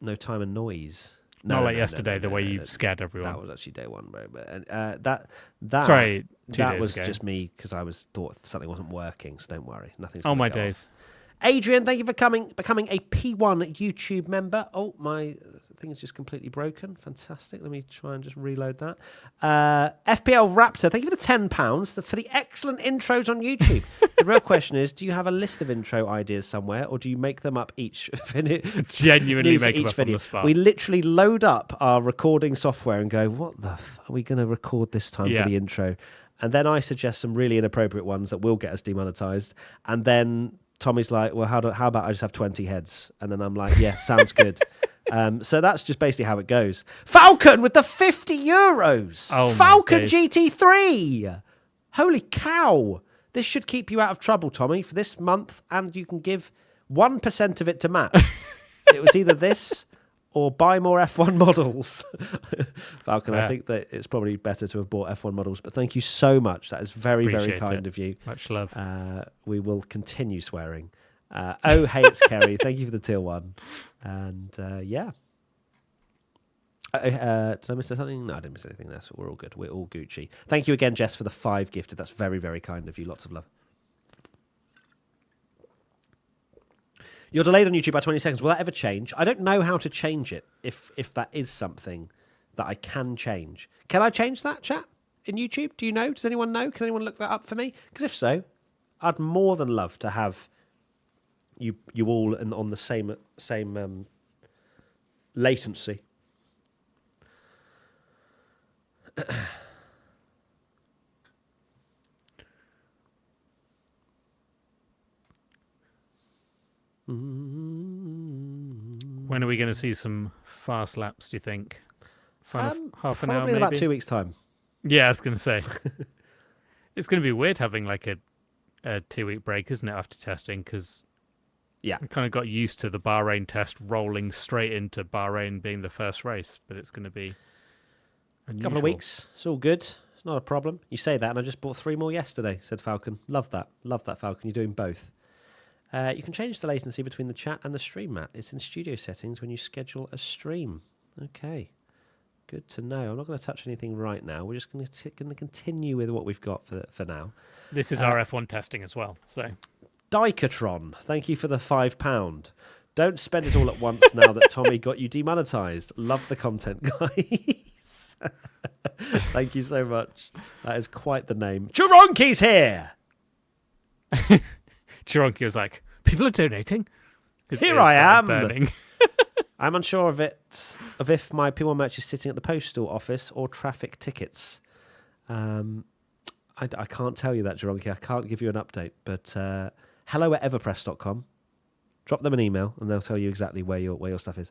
No timer noise. Not like yesterday, the way you scared everyone. That was actually day one, bro. But Sorry, that was ago. just me because I thought something wasn't working. So don't worry, nothing's. Oh my days. Adrian, thank you for becoming a P1 YouTube member. Oh, my thing is just completely broken. Fantastic. Let me try and just reload that. FPL Raptor, thank you for the £10 for the excellent intros on YouTube. The real question is, do you have a list of intro ideas somewhere, or do you make them up each? Genuinely make them up on the spot. We literally load up our recording software and go, what the f are we going to record this time for the intro? And then I suggest some really inappropriate ones that will get us demonetized. And then Tommy's like, well, how about I just have 20 heads? And then I'm like, yeah, sounds good. So that's just basically how it goes. Falcon with the €50. Oh, Falcon GT3. Holy cow. This should keep you out of trouble, Tommy, for this month. And you can give 1% of it to Matt. It was either this or buy more F1 models. Falcon, I think that it's probably better to have bought F1 models, but thank you so much. That is very, very kind of you. Much love. We will continue swearing. Oh, hey, it's Kerry. Thank you for the tier 1. And yeah. Did I miss something? No, I didn't miss anything there, so we're all good. We're all Gucci. Thank you again, Jess, for the 5 gifted. That's very, very kind of you. Lots of love. You're delayed on YouTube by 20 seconds. Will that ever change? I don't know how to change it, if that is something that I can change. Can I change that, chat, in YouTube? Do you know? Does anyone know? Can anyone look that up for me? Because if so, I'd more than love to have you all on the same latency. When are we going to see some fast laps, do you think? Half an hour, probably in about 2 weeks' time. Yeah, I was going to say. It's going to be weird having like a a 2-week break, isn't it, after testing? Because Yeah. we kind of got used to the Bahrain test rolling straight into Bahrain being the first race, but it's going to be unusual. Couple of weeks. It's all good. It's not a problem. You say that, and I just bought 3 more yesterday, said Falcon. Love that. Love that, Falcon. You're doing both. You can change the latency between the chat and the stream, Matt. It's in studio settings when you schedule a stream. Okay. Good to know. I'm not going to touch anything right now. We're just going to continue with what we've got for now. This is our F1 testing as well, so... Dicatron, thank you for the £5. Don't spend it all at once now that Tommy got you demonetised. Love the content, guys. Thank you so much. That is quite the name. Chironki's here. Chironki was like, people are donating. Here I am. Burning. I'm unsure of if my P1 merch is sitting at the postal office or traffic tickets. I can't tell you that, Chironki. I can't give you an update, but hello@everpress.com. Drop them an email and they'll tell you exactly where your stuff is.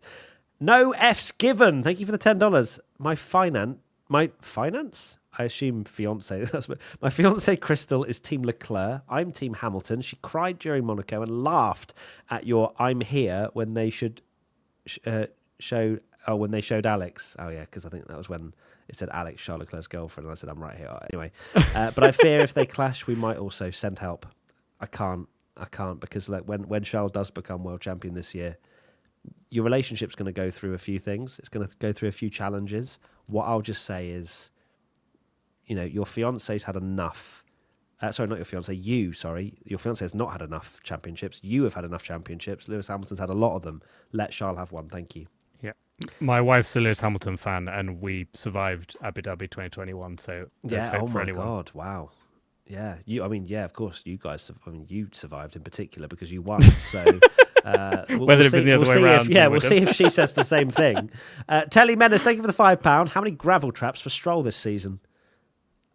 No F's given. Thank you for the $10. My finance? I assume fiance. My fiance Crystal is Team Leclerc. I'm Team Hamilton. She cried during Monaco and laughed at your "I'm here" when they should show. Oh, when they showed Alex. Oh yeah, because I think that was when it said Alex, Charles Leclerc's girlfriend, and I said I'm right here. Anyway, but I fear if they clash, we might also send help. I can't because like when Charles does become world champion this year, your relationship's going to go through a few things. It's going to go through a few challenges. What I'll just say is, your fiance's had enough. Sorry, not your fiance. You, sorry. Your fiance has not had enough championships. You have had enough championships. Lewis Hamilton's had a lot of them. Let Charles have one. Thank you. Yeah. My wife's a Lewis Hamilton fan, and we survived Abu Dhabi 2021, so there's hope for anyone. Oh my God, wow. Yeah, of course, you guys. You survived in particular because you won. So whether it be the other way around, we'll see if she says the same thing. Telly Menace, thank you for the £5. How many gravel traps for Stroll this season?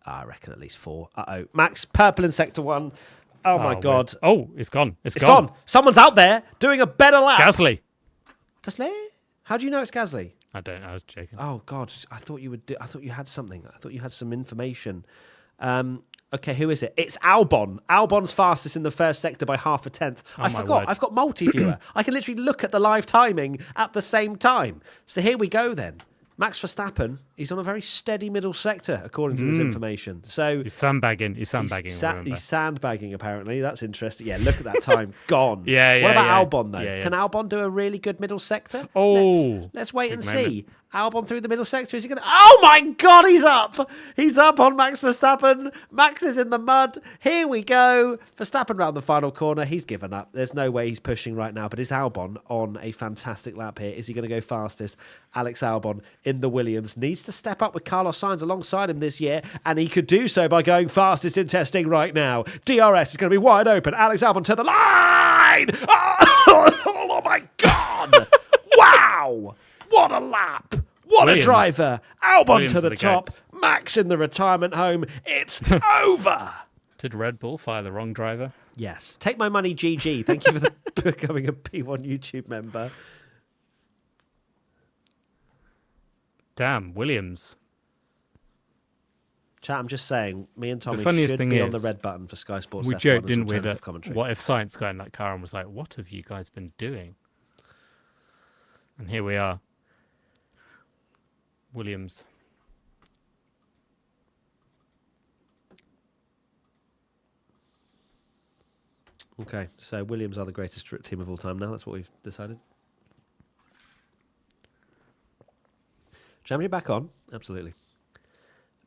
I reckon at least 4. Max, purple in sector 1. Oh my God! Oh, it's gone. It's gone. Someone's out there doing a better lap. Gasly. How do you know it's Gasly? I don't know. I was joking. Oh God! I thought you would. I thought you had something. I thought you had some information. Okay, who is it? It's Albon. Albon's fastest in the first sector by half a tenth. I forgot. Word. I've got multi-viewer. I can literally look at the live timing at the same time. So here we go then. Max Verstappen, he's on a very steady middle sector, according to this information. So he's sandbagging. He's sandbagging, apparently. That's interesting. Yeah, look at that time. Gone. Yeah. What about Albon, though? Yeah, Can Albon do a really good middle sector? Oh. Let's wait and see. Albon through the middle sector. Is he going to... Oh, my God, he's up. He's up on Max Verstappen. Max is in the mud. Here we go. Verstappen round the final corner. He's given up. There's no way he's pushing right now. But is Albon on a fantastic lap here? Is he going to go fastest? Alex Albon in the Williams needs to step up with Carlos Sainz alongside him this year. And he could do so by going fastest in testing right now. DRS is going to be wide open. Alex Albon to the line. Oh my God. Wow. What a lap! What Williams. A driver! Albon Williams to the top. Gates. Max in the retirement home. It's over. Did Red Bull fire the wrong driver? Yes. Take my money, GG. Thank you for becoming a P1 YouTube member. Damn, Williams. Chat, I'm just saying, me and Tommy should be on the red button for Sky Sports. We joked, didn't we, that what if Science got in that car and was like, what have you guys been doing? And here we are. Williams. Okay, so Williams are the greatest team of all time now. That's what we've decided. Germany back on? Absolutely.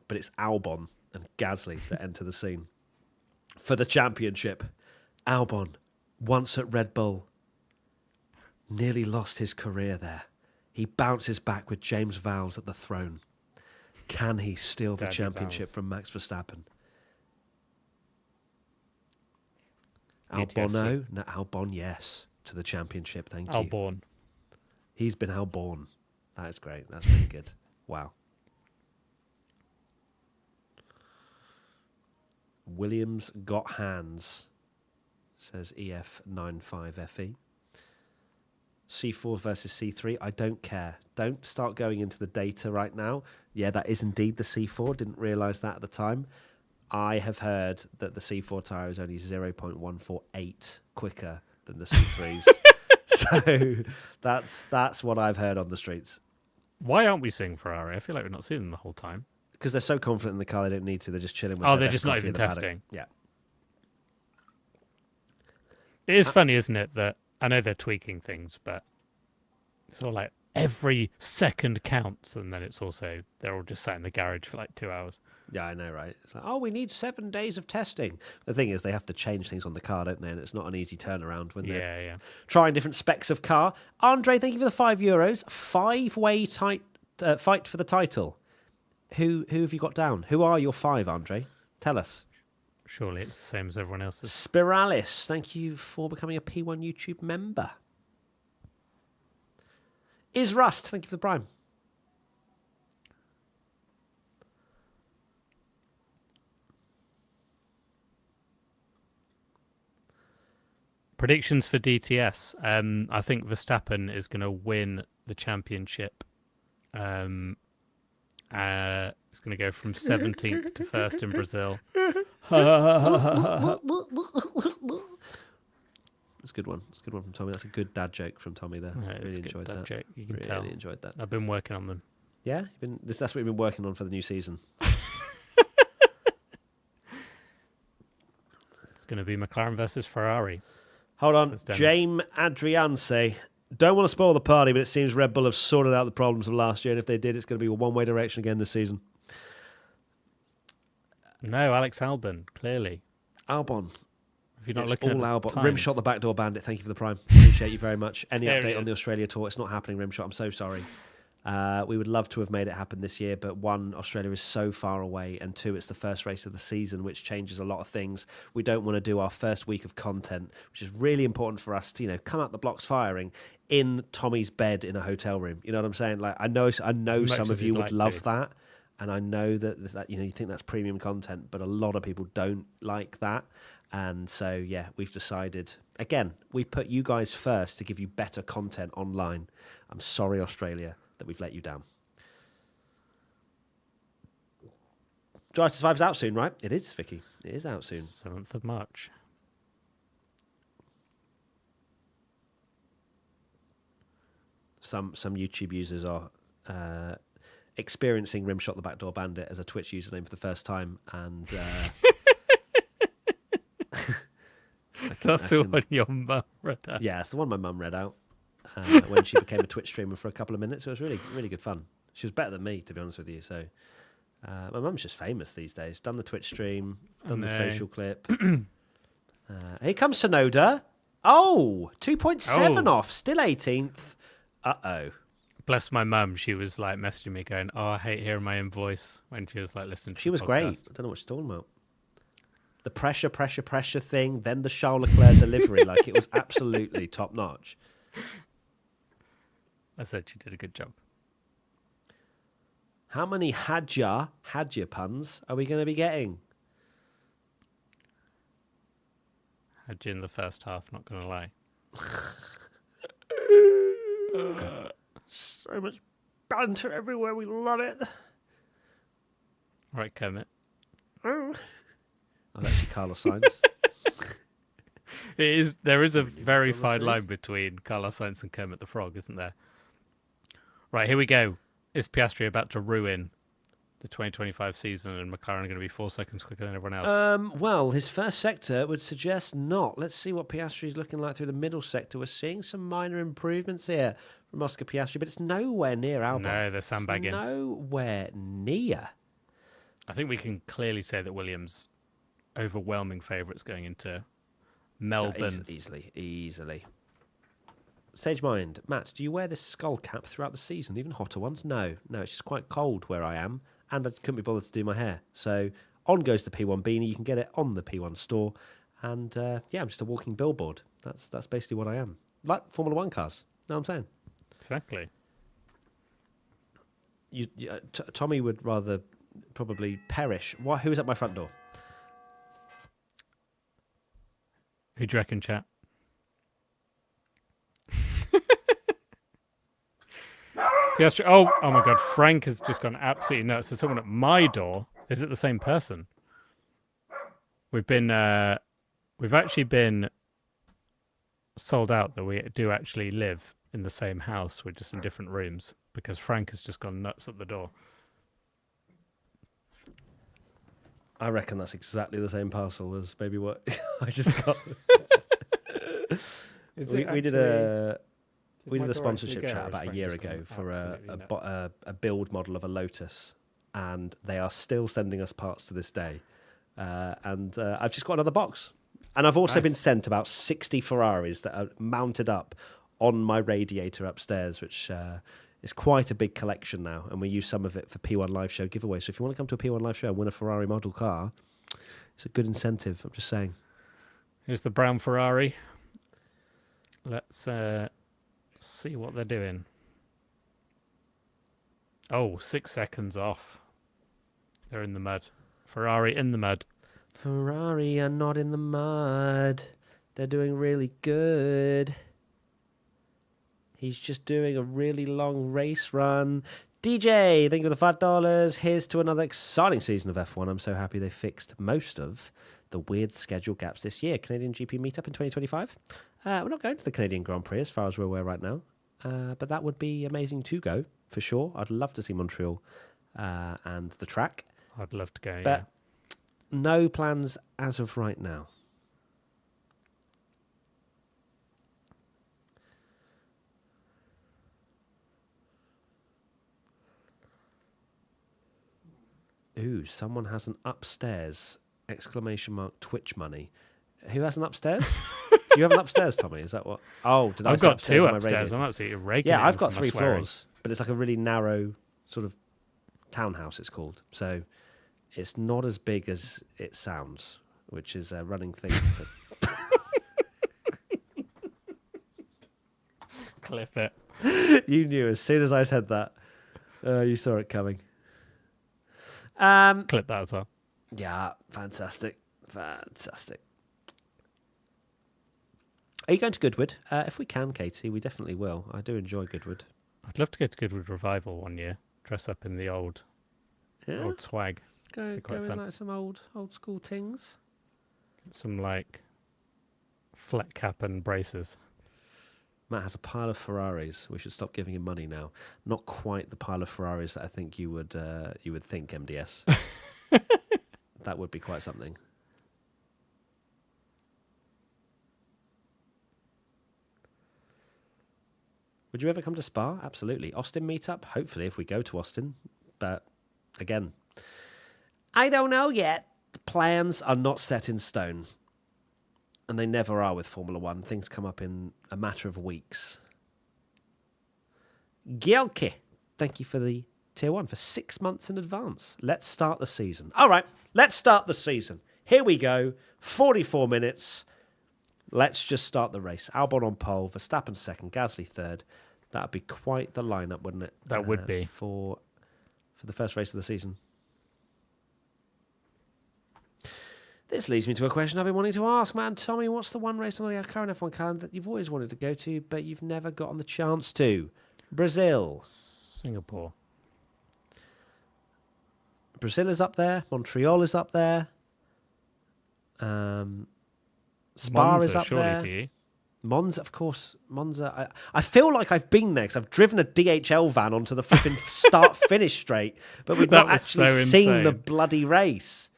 But it's Albon and Gasly that enter the scene. For the championship, Albon, once at Red Bull, nearly lost his career there. He bounces back with James Vowles at the throne. Can he steal the championship from Max Verstappen? Albon, no, Albon, yes, to the championship. Thank you. Albon. He's been Albon. That is great. That's really good. Wow. Williams got hands, says EF95FE. C4 versus C3, I don't care. Don't start going into the data right now. Yeah, that is indeed the C4. Didn't realise that at the time. I have heard that the C4 tyre is only 0.148 quicker than the C3s. So that's what I've heard on the streets. Why aren't we seeing Ferrari? I feel like we've not seen them the whole time. Because they're so confident in the car, they don't need to. They're just chilling with Oh, their they're best just not coffee even in the paddock. testing. Yeah. It is funny, isn't it, that I know they're tweaking things, but it's all like every second counts, and then it's also they're all just sat in the garage for like 2 hours. Yeah, I know, right? It's like, oh, we need 7 days of testing. The thing is, they have to change things on the car, don't they? And it's not an easy turnaround when they're trying different specs of car. Andre, thank you for the €5. 5-way fight for the title. Who have you got down? Who are your 5, Andre? Tell us. Surely it's the same as everyone else's. Spiralis, thank you for becoming a P1 YouTube member. Is Rust, thank you for the Prime. Predictions for DTS. I think Verstappen is going to win the championship. It's going to go from 17th to 1st in Brazil. That's a good one. It's a good one from Tommy. That's a good dad joke from Tommy there. Yeah, really enjoyed that. Joke. You can really tell. Enjoyed that. I've been working on them. Yeah, that's what you've been working on for the new season. It's going to be McLaren versus Ferrari. Hold on, James Adrianse. Don't want to spoil the party, but it seems Red Bull have sorted out the problems of last year, and if they did, it's going to be a one-way direction again this season. No, Alex Albon, clearly. Albon. If you're not It's looking all at Albon. times. Rimshot the backdoor bandit. Thank you for the Prime. Appreciate you very much. Any There update he on the is. Australia tour? It's not happening, Rimshot. I'm so sorry. We would love to have made it happen this year, but one, Australia is so far away, and two, it's the first race of the season, which changes a lot of things. We don't want to do our first week of content, which is really important for us to, come out the blocks firing in Tommy's bed in a hotel room. You know what I'm saying? Like, I know some of you would love that, and I know that you think that's premium content, but a lot of people don't like that. And so, yeah, we've decided, again, we put you guys first to give you better content online. I'm sorry, Australia, that we've let you down. Drive to Survive's out soon, right? It is, Vicky. It is out soon. 7th of March. Some YouTube users are experiencing Rimshot the Backdoor Bandit as a Twitch username for the first time, and That's the one your mum read out. Yeah, it's the one my mum read out when she became a Twitch streamer for a couple of minutes. It was really, really good fun. She was better than me, to be honest with you. So my mum's just famous these days. Done the Twitch stream, done the social clip. Here comes Sonoda. Oh, 2.7 off, still 18th. Uh-oh. Bless my mum. She was like messaging me going, "Oh, I hate hearing my own voice," when she was like listening to She the was podcast. great. I don't know what she's talking about. The pressure thing, then the Charles Leclerc delivery. Like, it was absolutely top notch. I said she did a good job. How many Hadja puns are we going to be getting? Had you in the first half, not going to lie. So much banter everywhere. We love it. Right, Kermit. Oh, actually, Carlos Sainz. There is a very fine line between Carlos Sainz and Kermit the Frog, isn't there? Right, here we go. Is Piastri about to ruin the 2025 season, and McLaren are going to be 4 seconds quicker than everyone else? Well, his first sector would suggest not. Let's see what Piastri is looking like through the middle sector. We're seeing some minor improvements here from Oscar Piastri, but it's nowhere near Albon. No, they're sandbagging. It's nowhere near. I think we can clearly say that Williams overwhelming favourites going into Melbourne. Easily. Sage Mind, Matt, do you wear this skull cap throughout the season, even hotter ones? No, it's just quite cold where I am, and I couldn't be bothered to do my hair. So on goes the P1 beanie. You can get it on the P1 store, and I'm just a walking billboard. That's basically what I am, like Formula One cars. Know what I'm saying? Exactly. Tommy would rather probably perish. Who is at my front door? Who do you reckon, chat? Piastri. Oh my God! Frank has just gone absolutely nuts. There's someone at my door. Is it the same person? We've actually been sold out that we do actually live in the same house. We're just in different rooms because Frank has just gone nuts at the door. I reckon that's exactly the same parcel as maybe what I just got. We did a sponsorship chat about a year ago for a build model of a Lotus, and they are still sending us parts to this day. And I've just got another box. And I've also been sent about 60 Ferraris that are mounted up on my radiator upstairs, which is quite a big collection now. And we use some of it for P1 Live Show giveaway. So if you want to come to a P1 Live Show and win a Ferrari model car, it's a good incentive. I'm just saying. Here's the brown Ferrari. Let's see what they're doing. Oh, 6 seconds off. They're in the mud. Ferrari in the mud. Ferrari are not in the mud. They're doing really good. He's just doing a really long race run. DJ, thank you for the $5. Here's to another exciting season of F1. I'm so happy they fixed most of the weird schedule gaps this year. Canadian GP meetup in 2025. We're not going to the Canadian Grand Prix as far as we're aware right now. But that would be amazing to go, for sure. I'd love to see Montreal and the track. I'd love to go, but no plans as of right now. Ooh, someone has an upstairs! Twitch money. Who has an upstairs? Do you have an upstairs, Tommy? Is that what? Oh, did I? I've got two upstairs. I'm absolutely raking. Yeah, I've got 3 floors, but it's like a really narrow sort of townhouse. It's called. So it's not as big as it sounds, which is a running thing. Clip it. You knew as soon as I said that. You saw it coming. Clip that as well. Yeah, fantastic. Fantastic. Are you going to Goodwood? If we can, Katie, we definitely will. I do enjoy Goodwood. I'd love to go to Goodwood Revival one year. Dress up in the old swag. Go in like some old school things. Some like flat cap and braces. Matt has a pile of Ferraris. We should stop giving him money now. Not quite the pile of Ferraris that I think you would think, MDS. That would be quite something. Would you ever come to Spa? Absolutely. Austin meetup? Hopefully, if we go to Austin. But again, I don't know yet. The plans are not set in stone. And they never are with Formula One. Things come up in a matter of weeks. Gielke, thank you for the Tier 1 for 6 months in advance. Let's start the season. All right, let's start the season. Here we go. 44 minutes. Let's just start the race. Albon on pole, Verstappen second, Gasly third. That would be quite the lineup, wouldn't it? That would be. For the first race of the season. This leads me to a question I've been wanting to ask, man. Tommy, what's the one race on the current F1 calendar that you've always wanted to go to, but you've never gotten the chance to? Brazil. Singapore. Brazil is up there. Montreal is up there. Spa Monza, is up surely there. For you. Monza, of course. Monza. I feel like I've been there because I've driven a DHL van onto the flipping start-finish straight, but we've not actually seen the bloody race.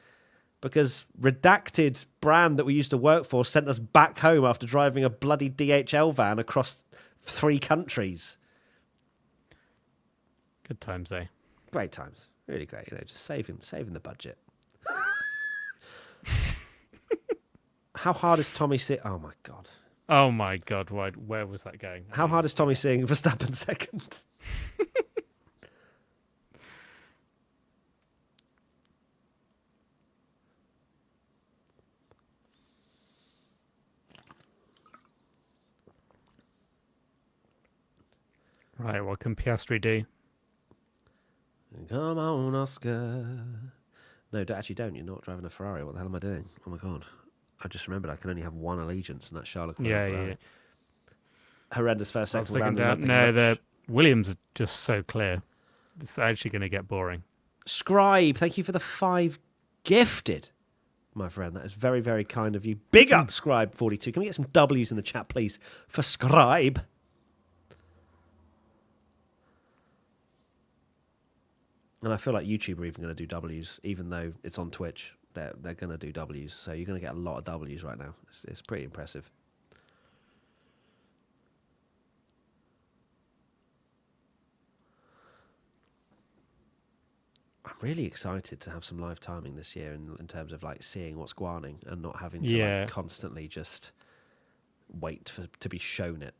Because redacted brand that we used to work for sent us back home after driving a bloody DHL van across 3 countries. Good times, eh? Great times. Really great. Just saving the budget. How hard is Tommy seeing... Oh, my God. Oh, my God. Where was that going? How hard is Tommy seeing Verstappen second? Right, what can Piastri do? Come on, Oscar. No, actually don't. You're not driving a Ferrari. What the hell am I doing? Oh, my God. I just remembered I can only have one allegiance, and that's Charles Leclerc. Yeah. Horrendous first sector round. No, the Williams are just so clear. It's actually going to get boring. Scribe, thank you for the 5 gifted. my friend. That is very, very kind of you. Big up, Scribe42. Can we get some W's in the chat, please, for Scribe? And I feel like YouTube are even going to do W's, even though it's on Twitch. They're going to do W's, so you're going to get a lot of W's right now. It's pretty impressive. I'm really excited to have some live timing this year in terms of like seeing what's guaning and not having to like, constantly just wait to be shown it.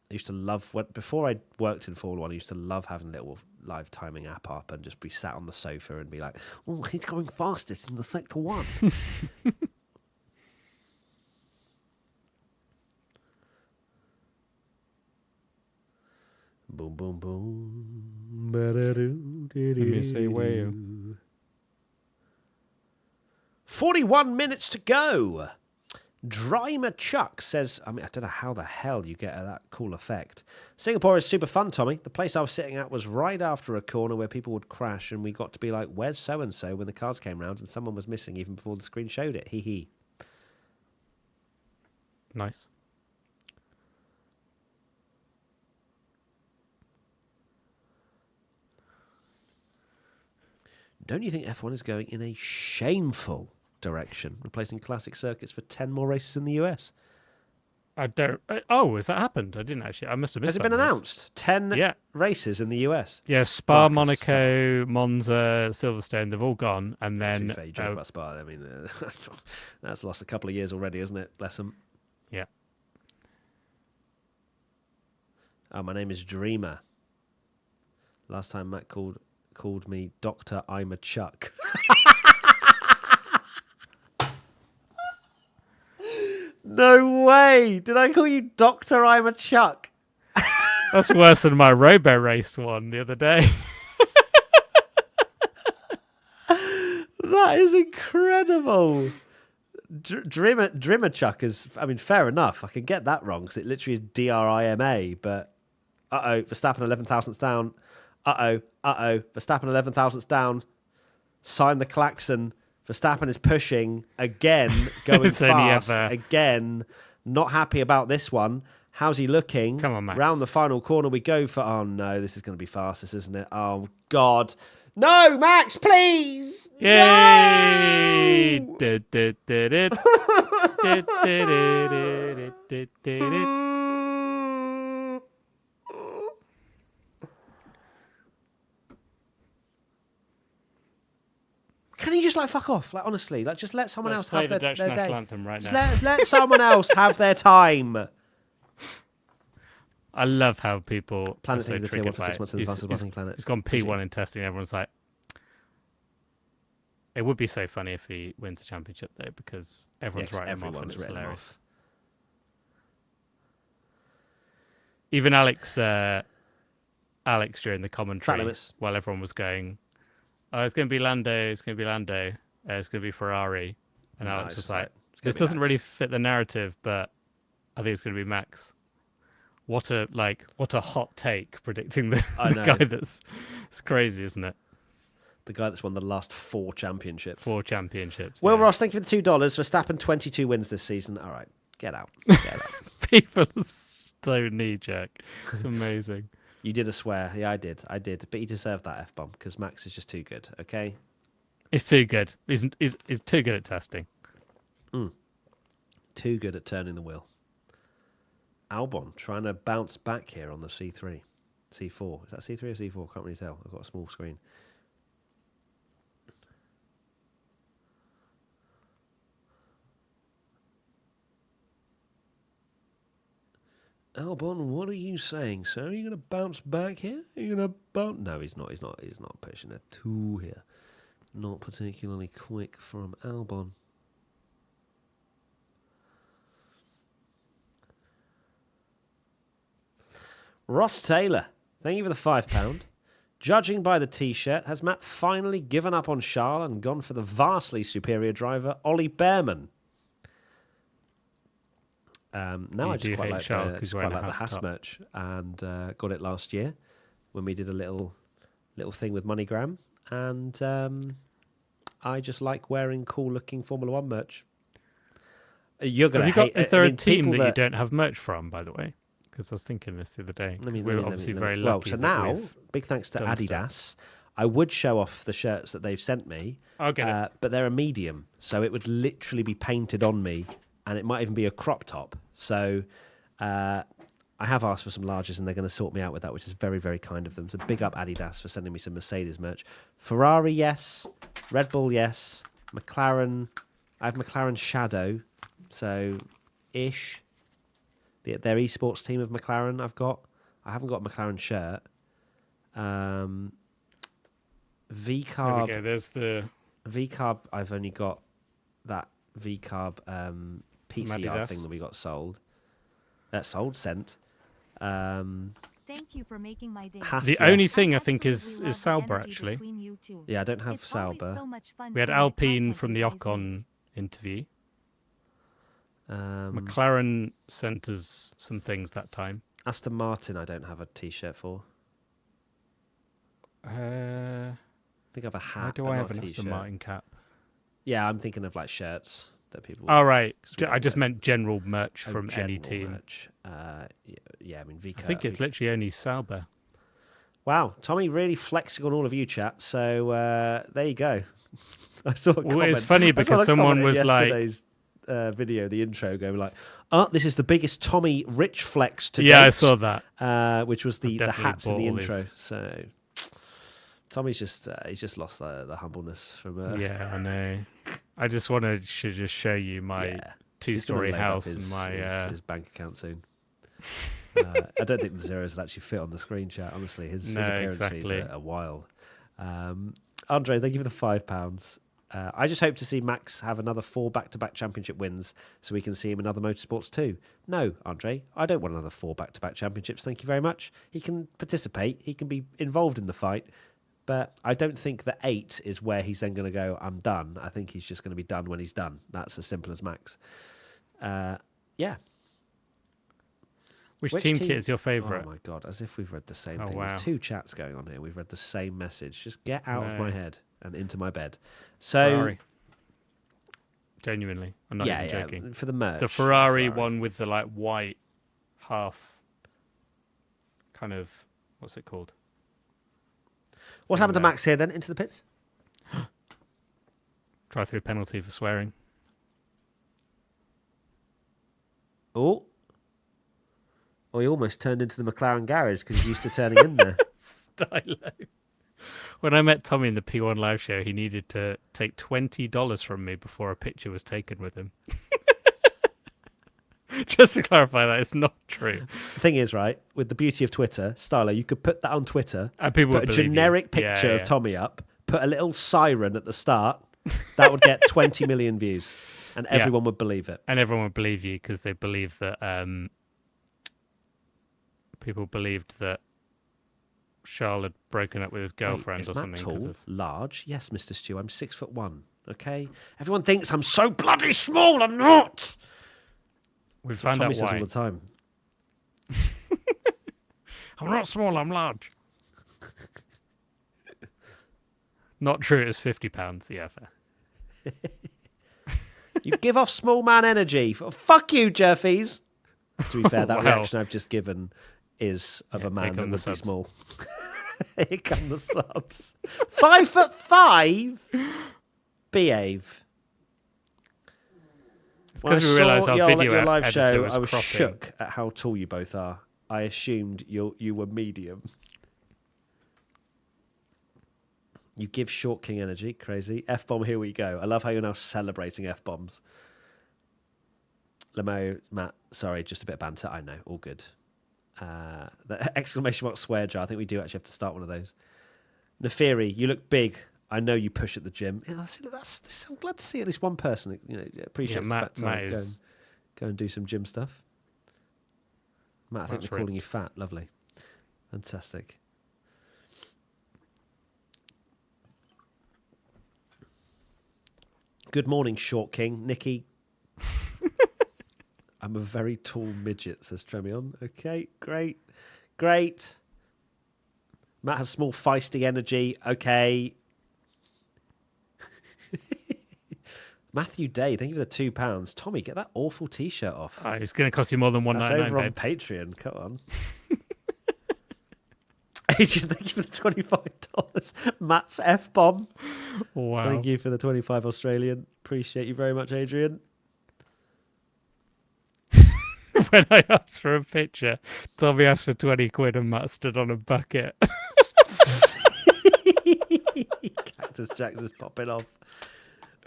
I used to love before I worked in Formula One. I used to love having a little live timing app up and just be sat on the sofa and be like, "Oh, he's going fastest in the sector one." Boom, boom, boom. Let me say where. 41 minutes to go. Drymer Chuck says, I don't know how the hell you get that cool effect. Singapore is super fun, Tommy. The place I was sitting at was right after a corner where people would crash, and we got to be like, where's so-and-so when the cars came round and someone was missing even before the screen showed it. Hee hee. Nice. Don't you think F1 is going in a shameful direction, replacing classic circuits for 10 more races in the US? I don't. Oh, has that happened? I didn't actually. I must have missed. Has it been announced? 10 races in the US. Yeah, Spa, Monaco, Monza, Silverstone. They've all gone, and then you joke about Spa. I mean, that's lost a couple of years already, isn't it? Bless them. Yeah. Oh, my name is Dreamer. Last time Matt called me Doctor I'm a Chuck. No way! Did I call you Doctor I'm a Chuck? That's worse than my Robo Race one the other day. That is incredible. Drimmer Chuck is, fair enough. I can get that wrong because it literally is DRIMA, but Verstappen 11 thousandths down. Verstappen 11 thousandths down. Sign the klaxon. Verstappen is pushing again, going fast again. Not happy about this one. How's he looking? Come on, Max. Round the final corner we go for. Oh no, this is going to be fastest, isn't it? Oh God, no, Max, please. Yay! No! Can you just fuck off? Honestly, just let someone else have their National day. Anthem right just now. let someone else have their time. I love how people Planet are so the tier 1 for 6 months in advance of buzzing planet. He's gone P1 in testing. Everyone's like, it would be so funny if he wins the championship though, because everyone's writing him off and it's hilarious. Even Alex during the commentary, while everyone was going, "Oh, it's going to be Lando. It's going to be Lando. It's going to be Ferrari," and Alex was like, "This doesn't really fit the narrative, but I think it's going to be Max." What a hot take predicting the guy it's crazy, isn't it? The guy that's won the last 4 championships. 4 championships. Will Ross, thank you for the $2. Verstappen 22 wins this season. All right, get out. Get out. People are so knee-jerk. It's amazing. You did a swear. Yeah, I did. But you deserved that F-bomb because Max is just too good, okay? He's too good. He's too good at testing. Too good at turning the wheel. Albon trying to bounce back here on the C3. C4. Is that C3 or C4? Can't really tell. I've got a small screen. Albon, what are you saying, sir? Are you going to bounce back here? Are you going to bounce? No, he's not. He's not pushing a 2 here. Not particularly quick from Albon. Ross Taylor, thank you for the £5. Judging by the T-shirt, has Matt finally given up on Charles and gone for the vastly superior driver, Ollie Behrman? Now I just quite like the Haas merch, and got it last year when we did a little thing with MoneyGram, and I just like wearing cool-looking Formula One merch. You're Have going you to hate. got? Is there a team people that you don't have merch from, by the way? Because I was thinking this the other day. We're obviously very lucky. Well, so that now, we've big thanks to done Adidas. stuff. I would show off the shirts that they've sent me, I'll get it. but they're a medium, so it would literally be painted on me, and it might even be a crop top. So I have asked for some larges, and they're going to sort me out with that, which is very, very kind of them. So big up Adidas for sending me some Mercedes merch. Ferrari, yes. Red Bull, yes. McLaren. I have McLaren Shadow, so ish. Their esports team of McLaren I've got. I haven't got a McLaren shirt. V-Carb. There we go. There's the V-Carb, I've only got that V-Carb PCR Adidas. thing that we got sold. Sent. Thank you for making my day. Haas, the yes. only thing I think is Sauber, actually. Yeah, I don't have Sauber. We had Alpine from the Ocon interview. McLaren sent us some things that time. Aston Martin, I don't have a T-shirt for. Uh, I think I have a hat. why do but I not have a an T-shirt. Aston Martin cap? Yeah, I'm thinking of like shirts that people. Oh, right. 'cause we I don't just get- meant general merch Oh, from any general team. merch. Yeah, I mean, I think it's literally only Sauber. Wow, Tommy really flexing on all of you, chat. So there you go. I saw a comment. Well, it's funny I saw because a someone comment in was like, yesterday's video, the intro, going like, "Oh, this is the biggest Tommy rich flex to yeah, I date," saw that. which was the definitely hats in the bought all intro. these. So Tommy's just he's just lost the humbleness from. Yeah, I know. I just should just show you my Yeah. He's gonna two-story load up house his, and my. his bank account soon. I don't think the zeros will actually fit on the screen chat. Honestly, his appearance fees exactly. are wild. Andre, thank you for the £5. I just hope to see Max have another 4 back-to-back championship wins so we can see him in other motorsports too. No, Andre, I don't want another 4 back-to-back championships. Thank you very much. He can participate. He can be involved in the fight. But I don't think that 8 is where he's then going to go, I'm done. I think he's just going to be done when he's done. That's as simple as Max. Yeah. Which team kit is your favourite? Oh my God, as if we've read the same Oh, thing. wow. There's 2 chats going on here. We've read the same message. Just get out of No. my head and into my bed. So, Ferrari. Genuinely, I'm not yeah, even joking. for the merch. The Ferrari one with the like white half kind of, what's it called? What's happened to there. Max here then? Into the pits? Drive-through penalty for swearing. Oh, he almost turned into the McLaren garage because he's used to turning in there. Stylo. When I met Tommy in the P1 live show, he needed to take $20 from me before a picture was taken with him. Just to clarify that, it's not true. The thing is, right, with the beauty of Twitter, Stylo, you could put that on Twitter, And people put would a believe you. generic Yeah, picture of yeah. Tommy up, put a little siren at the start, that would get 20 million views, and Yeah. everyone would believe it. And everyone would believe you because they believe that people believed that Charles had broken up with his girlfriend Wait, or is Matt something. 'cause tall? of... Large? Yes, Mr. Stew, I'm 6'1". Okay, everyone thinks I'm so bloody small. I'm not. We That's what found Tommy out says why. all the time. I'm not small, I'm large. Not true, it was £50. Yeah, fair. You give off small man energy. Fuck you, Jerfies. To be fair, that Wow. reaction I've just given is of a Here man that come would the be subs. small. Here come the subs. 5'5". Behave. It's When I because we realised saw our your video live editor show, was I was cropping. shook at how tall you both are. I assumed you were medium. You give Short King energy. Crazy. F-bomb, here we go. I love how you're now celebrating F-bombs. Lemo, Matt, sorry, just a bit of banter. I know, all good. The exclamation mark swear jar. I think we do actually have to start one of those. Neferi, you look big. I know you push at the gym. Yeah, I'm glad to see at least one person. Appreciate the fact Matt that is... go and do some gym stuff. Matt, I think That's they're calling you fat. Lovely. Fantastic. Good morning, Short King. Nikki. I'm a very tall midget, says Tremion. Okay, great. Great. Matt has small feisty energy. Okay. Matthew Day, thank you for the £2. Tommy, get that awful T-shirt off. It's going to cost you more than That's $1.99, over on babe. Patreon. Come on. Adrian, thank you for the $25. Matt's F-bomb. Wow. Thank you for the 25 Australian. Appreciate you very much, Adrian. When I asked for a picture, Tommy asked for 20 quid and Matt stood on a bucket. Cactus Jack's is popping off.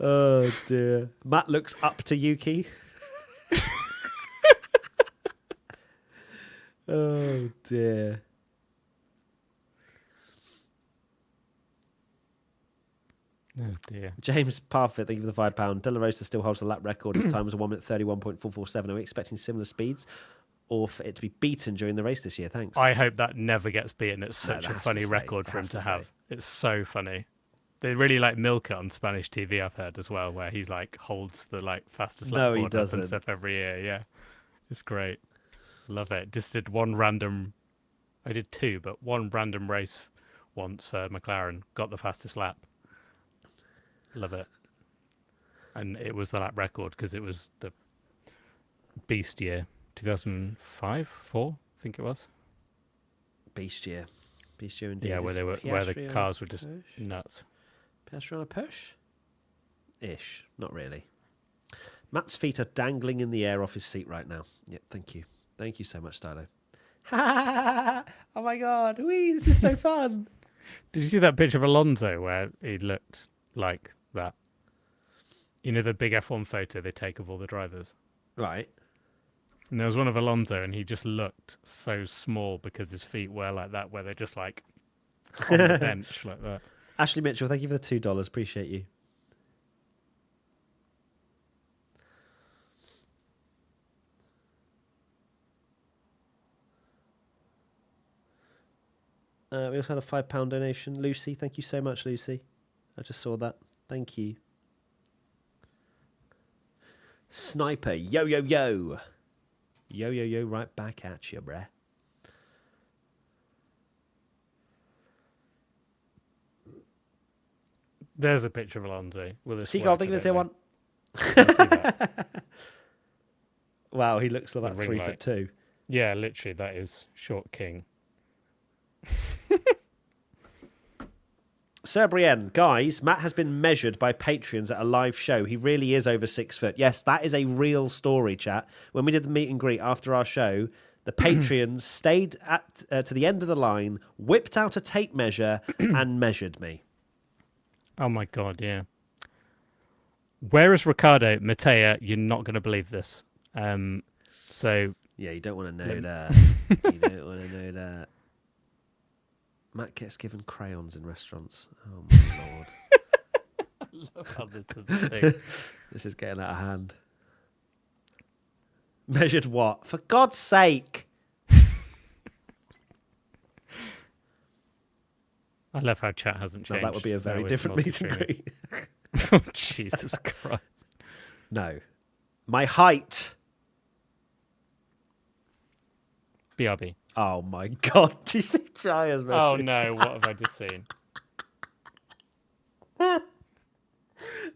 Oh, dear. Matt looks up to Yuki. Oh, dear. Oh, dear. James Parfit, thank you for the £5. De La Rosa still holds the lap record. His time was 1 minute 31.447. Are we expecting similar speeds or for it to be beaten during the race this year? Thanks. I hope that never gets beaten. It's such a that's funny to say. record for him That's to to have. say. It's so funny. They really like milk it on Spanish TV, I've heard as well, where he's like holds the like fastest lap No, he board up doesn't. and stuff every year. Yeah, it's great. Love it. Just did one random. I did two, but one random race once for McLaren. Got the fastest lap. Love it. And it was the lap record because it was the beast year, 2005, 4, I think it was. Beast year indeed. Yeah, where Is they were, where the Piastri on a cars were just push? nuts. Piastri on a push? Ish. Not really. Matt's feet are dangling in the air off his seat right now. Yep, thank you. Thank you so much, Stylo. Oh my god, wee, this is so fun. Did you see that picture of Alonso where he looked like that? You know the big F1 photo they take of all the drivers? Right. And there was one of Alonso and he just looked so small because his feet were like that, where they're just like on the bench like that. Ashley Mitchell, thank you for the $2. Appreciate you. We also had a £5 donation. Lucy, thank you so much, Lucy. I just saw that. Thank you. Sniper, yo, yo, yo. Yo, yo, yo, right back at you, bruh. There's a picture of Alonso with a Seagull, sweat, thank you I for the don't one. know. I'll see that. Wow, he looks like The that ring 3 light. foot 2. Yeah, literally, that is Short King. Sir Brienne, guys, Matt has been measured by Patreons at a live show. He really is over 6 foot. Yes, that is a real story, chat. When we did the meet and greet after our show, the Patreons stayed at to the end of the line, whipped out a tape measure, and measured me. Oh my god, yeah. Where is Ricardo? Matea, you're not going to believe this. So Yeah, you don't want to know that. You don't want to know that. Matt gets given crayons in restaurants. Oh my lord. I love how this is a thing. This is getting out of hand. Measured what? For God's sake. I love how chat hasn't No, changed. that would be a very with different meet and multi-streaming. greet. Oh, Jesus Christ. No. My height. BRB. Oh my God. Do you see Jaya's message? Oh no, what have I just seen?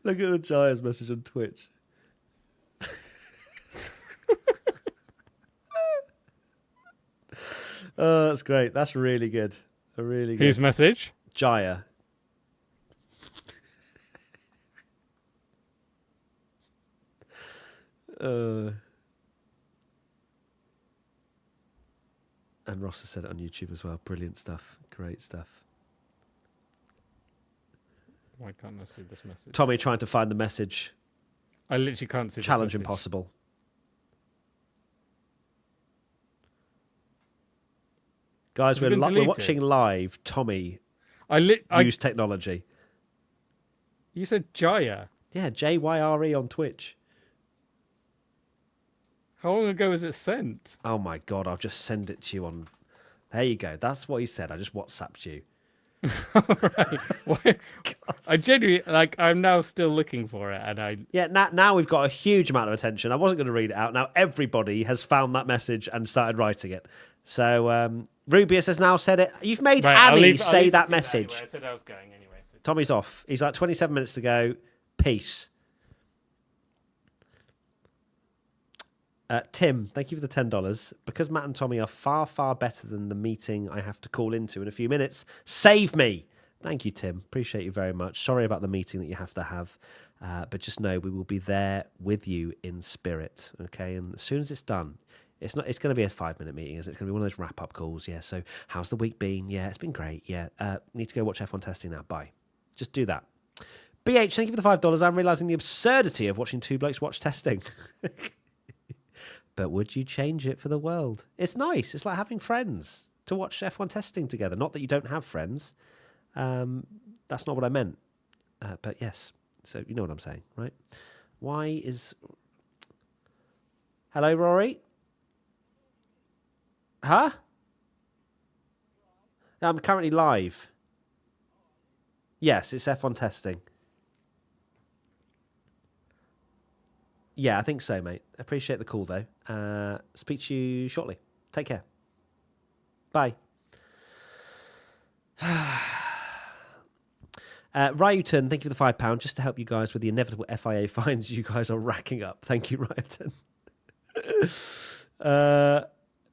Look at the Jaya's message on Twitch. Oh, that's great. That's really good. A really good. Whose message? Jaya. And Ross has said it on YouTube as well. Brilliant stuff. Great stuff. Why can't I see this message? Tommy trying to find the message. I literally can't see this Challenge message. impossible. Guys, Has we're it been we're deleted? watching live Tommy I use technology. You said Jaya. Yeah, JYRE on Twitch. How long ago was it sent? Oh my God, I'll just send it to you on... There you go. That's what he said. I just WhatsApped you. Right. Why- I genuinely, like, I'm now still looking for it, and I... Yeah, now we've got a huge amount of attention. I wasn't going to read it out. Now everybody has found that message and started writing it. So Rubius has now said it. You've made Right, I'll Annie leave say you that to message. Anyway. I said I was going anyway. So... Tommy's off. He's like 27 minutes to go. Peace. Tim, thank you for the $10. Because Matt and Tommy are far, far better than the meeting I have to call into in a few minutes, save me. Thank you, Tim. Appreciate you very much. Sorry about the meeting that you have to have, but just know we will be there with you in spirit, okay? And as soon as it's done, it's going to be a 5-minute meeting, isn't it? It's going to be one of those wrap-up calls. Yeah, so how's the week been? Yeah, it's been great. Yeah, need to go watch F1 testing now. Bye. Just do that. BH, thank you for the $5. I'm realising the absurdity of watching two blokes watch testing. But would you change it for the world? It's nice. It's like having friends to watch F1 testing together. Not that you don't have friends. That's not what I meant. But yes. So you know what I'm saying, right? Why is... Hello, Rory? Huh? I'm currently live. Yes, it's F1 testing. Yeah, I think so, mate. Appreciate the call, though. Speak to you shortly. Take care. Bye. Ryuton, thank you for the £5, just to help you guys with the inevitable FIA fines you guys are racking up. Thank you, Ryuton.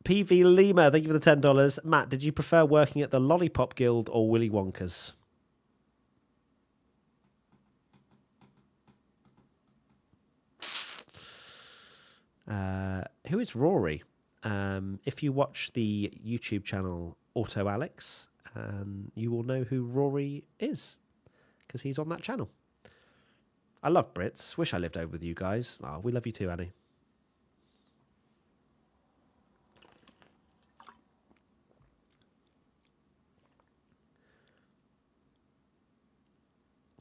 PV Lima, thank you for the $10. Matt, did you prefer working at the Lollipop Guild or Willy Wonka's? Who is Rory? If you watch the YouTube channel Auto Alex, you will know who Rory is, because he's on that channel. I love Brits. Wish I lived over with you guys. Oh, we love you too, Annie.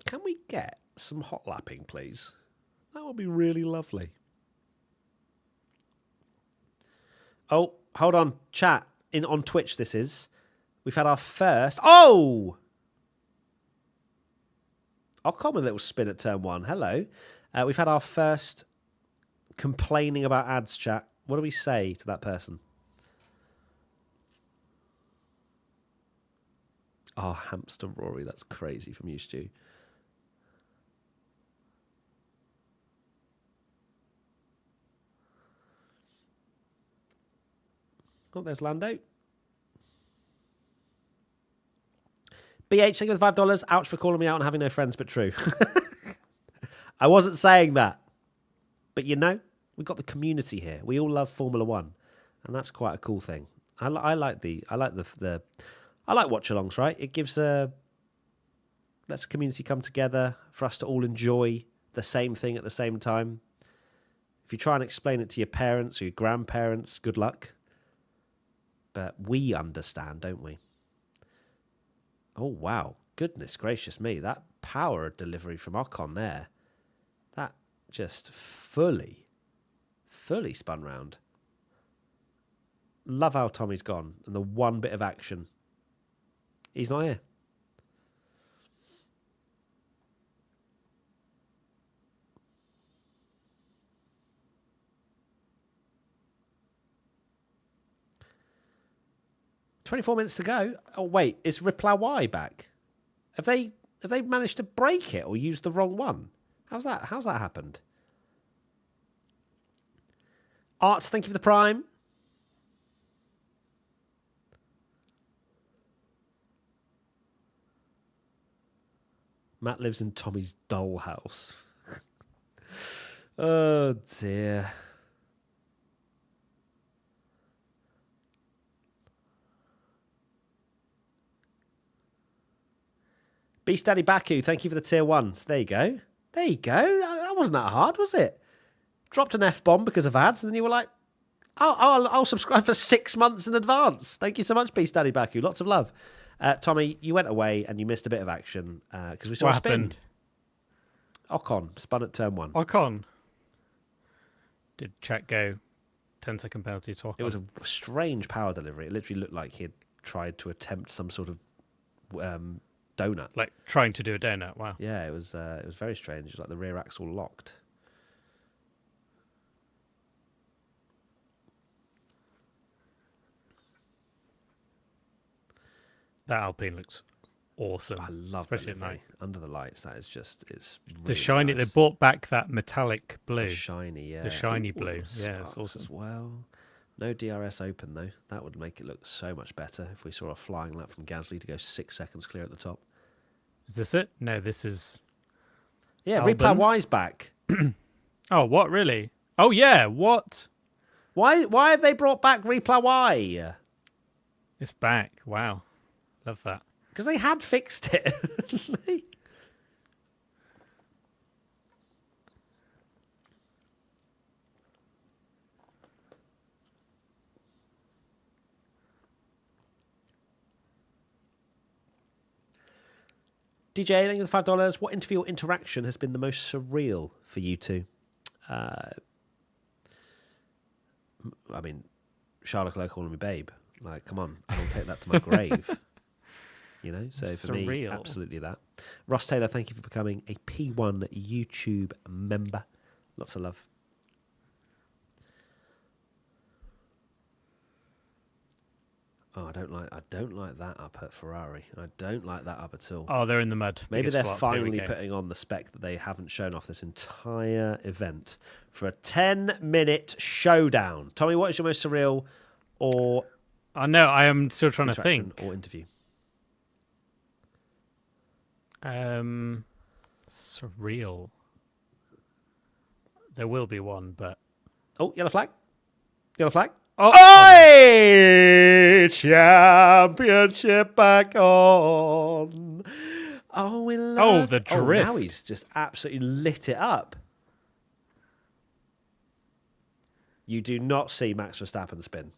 Can we get some hot lapping, please? That would be really lovely. Oh, hold on. Chat. On Twitch, this is. We've had our first... Oh! I'll come with a little spin at turn 1. Hello. We've had our first complaining about ads, chat. What do we say to that person? Oh, hamster Rory. That's crazy from you, Stu. Oh, there's Lando. BH, thank you for the $5. Ouch for calling me out and having no friends, but true. I wasn't saying that. But you know, we've got the community here. We all love Formula One. And that's quite a cool thing. I like watchalongs, right? It gives lets the community come together for us to all enjoy the same thing at the same time. If you try and explain it to your parents or your grandparents, good luck. But we understand, don't we? Oh, wow. Goodness gracious me. That power delivery from Ocon there, that just fully spun round. Love how Tommy's gone and the one bit of action. He's not here. "24 minutes to go." Oh wait, is Riplawai back? Have they managed to break it or use the wrong one? How's that happened? Arts, thank you for the Prime. Matt lives in Tommy's dollhouse. Oh dear. Beast Daddy Baku, thank you for the tier 1s. There you go. There you go. That wasn't that hard, was it? Dropped an F-bomb because of ads, and then you were like, I'll subscribe for 6 months in advance. Thank you so much, Beast Daddy Baku. Lots of love. Tommy, you went away and you missed a bit of action because we saw a spin. Ocon spun at turn 1. Ocon. Did chat go 10-second penalty to Ocon? It was a strange power delivery. It literally looked like he had tried to attempt some sort of donut. Like trying to do a donut. Wow. Yeah, it was very strange. It was like the rear axle locked. That Alpine looks awesome. I love especially that at livery. night. Under the lights, that is just, it's really The shiny. nice. They brought back that metallic blue. The shiny, yeah. The shiny Ooh, blue. Yeah, it's sparks awesome. as well. No DRS open, though. That would make it look so much better if we saw a flying lap from Gasly to go 6 seconds clear at the top. Is this it? No, this is. Yeah, Albon. Replay Y's back. Oh, what really? Oh yeah, what? Why have they brought back Replay Y? It's back. Wow, love that. Because they had fixed it. DJ, thank you for the $5. What interview or interaction has been the most surreal for you two? I mean, Charlotte Leclerc calling me babe. Like, come on, I will take that to my grave. You know, so for me, Surreal. absolutely that. Ross Taylor, thank you for becoming a P1 YouTube member. Lots of love. Oh, I don't like that up at Ferrari. I don't like that up at all. Oh, they're in the mud. Maybe Biggest they're flop. Here we finally go. putting on the spec that they haven't shown off this entire event for a 10-minute showdown. Tommy, what is your most surreal or I know. I am still trying to interaction think. or interview? Surreal. There will be one, but Oh, yellow flag. Yellow flag. oh, Oi! Championship back on. Oh, we love. the Oh, drift. now he's just absolutely lit it up. You do not see Max Verstappen spin,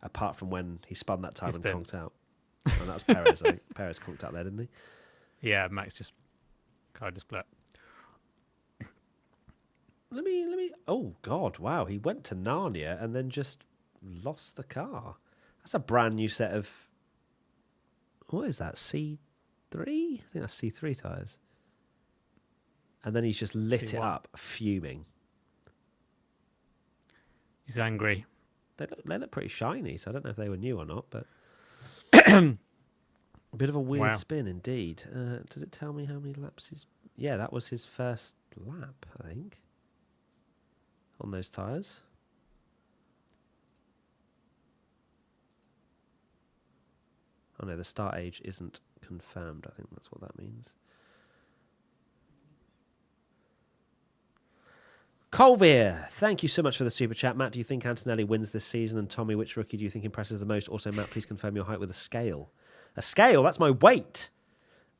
apart from when he spun that time He and spin. conked out. And that was Perez. I think Perez conked out there, didn't he? yeah, Max just kind of split. Let me. Oh God! Wow, he went to Narnia and then just lost the car. That's a brand new set of. What is that? C3? I think that's C3 tires. And then he's just lit it C1. up, fuming. He's angry. They look pretty shiny, so I don't know if they were new or not, but a bit of a weird Wow. spin indeed. Did it tell me how many laps he's? Yeah, that was his first lap, I think, on those tyres. Oh no, the start age isn't confirmed. I think that's what that means. Colvir, thank you so much for the super chat. Matt, do you think Antonelli wins this season? And Tommy, which rookie do you think impresses the most? Also, Matt, please confirm your height with a scale. A scale? That's my weight.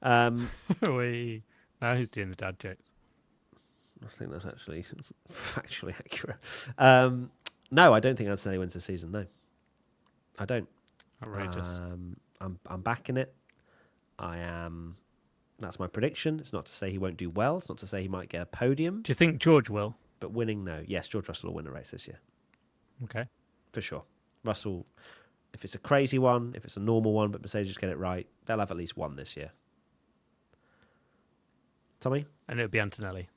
Wee. Now he's doing the dad jokes. I think that's actually factually accurate. No, I don't think Antonelli wins this season. No, I don't. Outrageous. I'm backing it. I am. That's my prediction. It's not to say he won't do well. It's not to say he might get a podium. Do you think George will? But winning, no. Yes, George Russell will win a race this year. Okay. For sure. Russell, if it's a crazy one, if it's a normal one, but Mercedes get it right, they'll have at least one this year. Tommy? And it'll be Antonelli.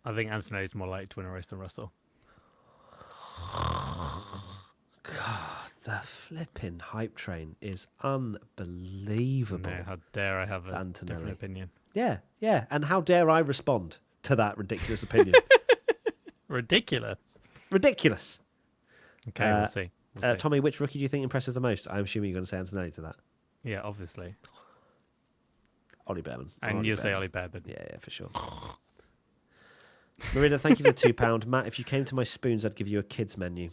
I think Antonelli's more likely to win a race than Russell. God, the flipping hype train is unbelievable. No, how dare I have a Antonelli. different opinion? Yeah, yeah. And how dare I respond to that ridiculous opinion? Ridiculous. Ridiculous. Okay, we'll see. We'll see. Tommy, which rookie do you think impresses the most? I'm assuming you're going to say Antonelli to that. Yeah, obviously. Ollie Behrman. And you'll say Ollie Behrman. Yeah, for sure. Marina, thank you for the £2. Matt, if you came to my spoons, I'd give you a kids menu.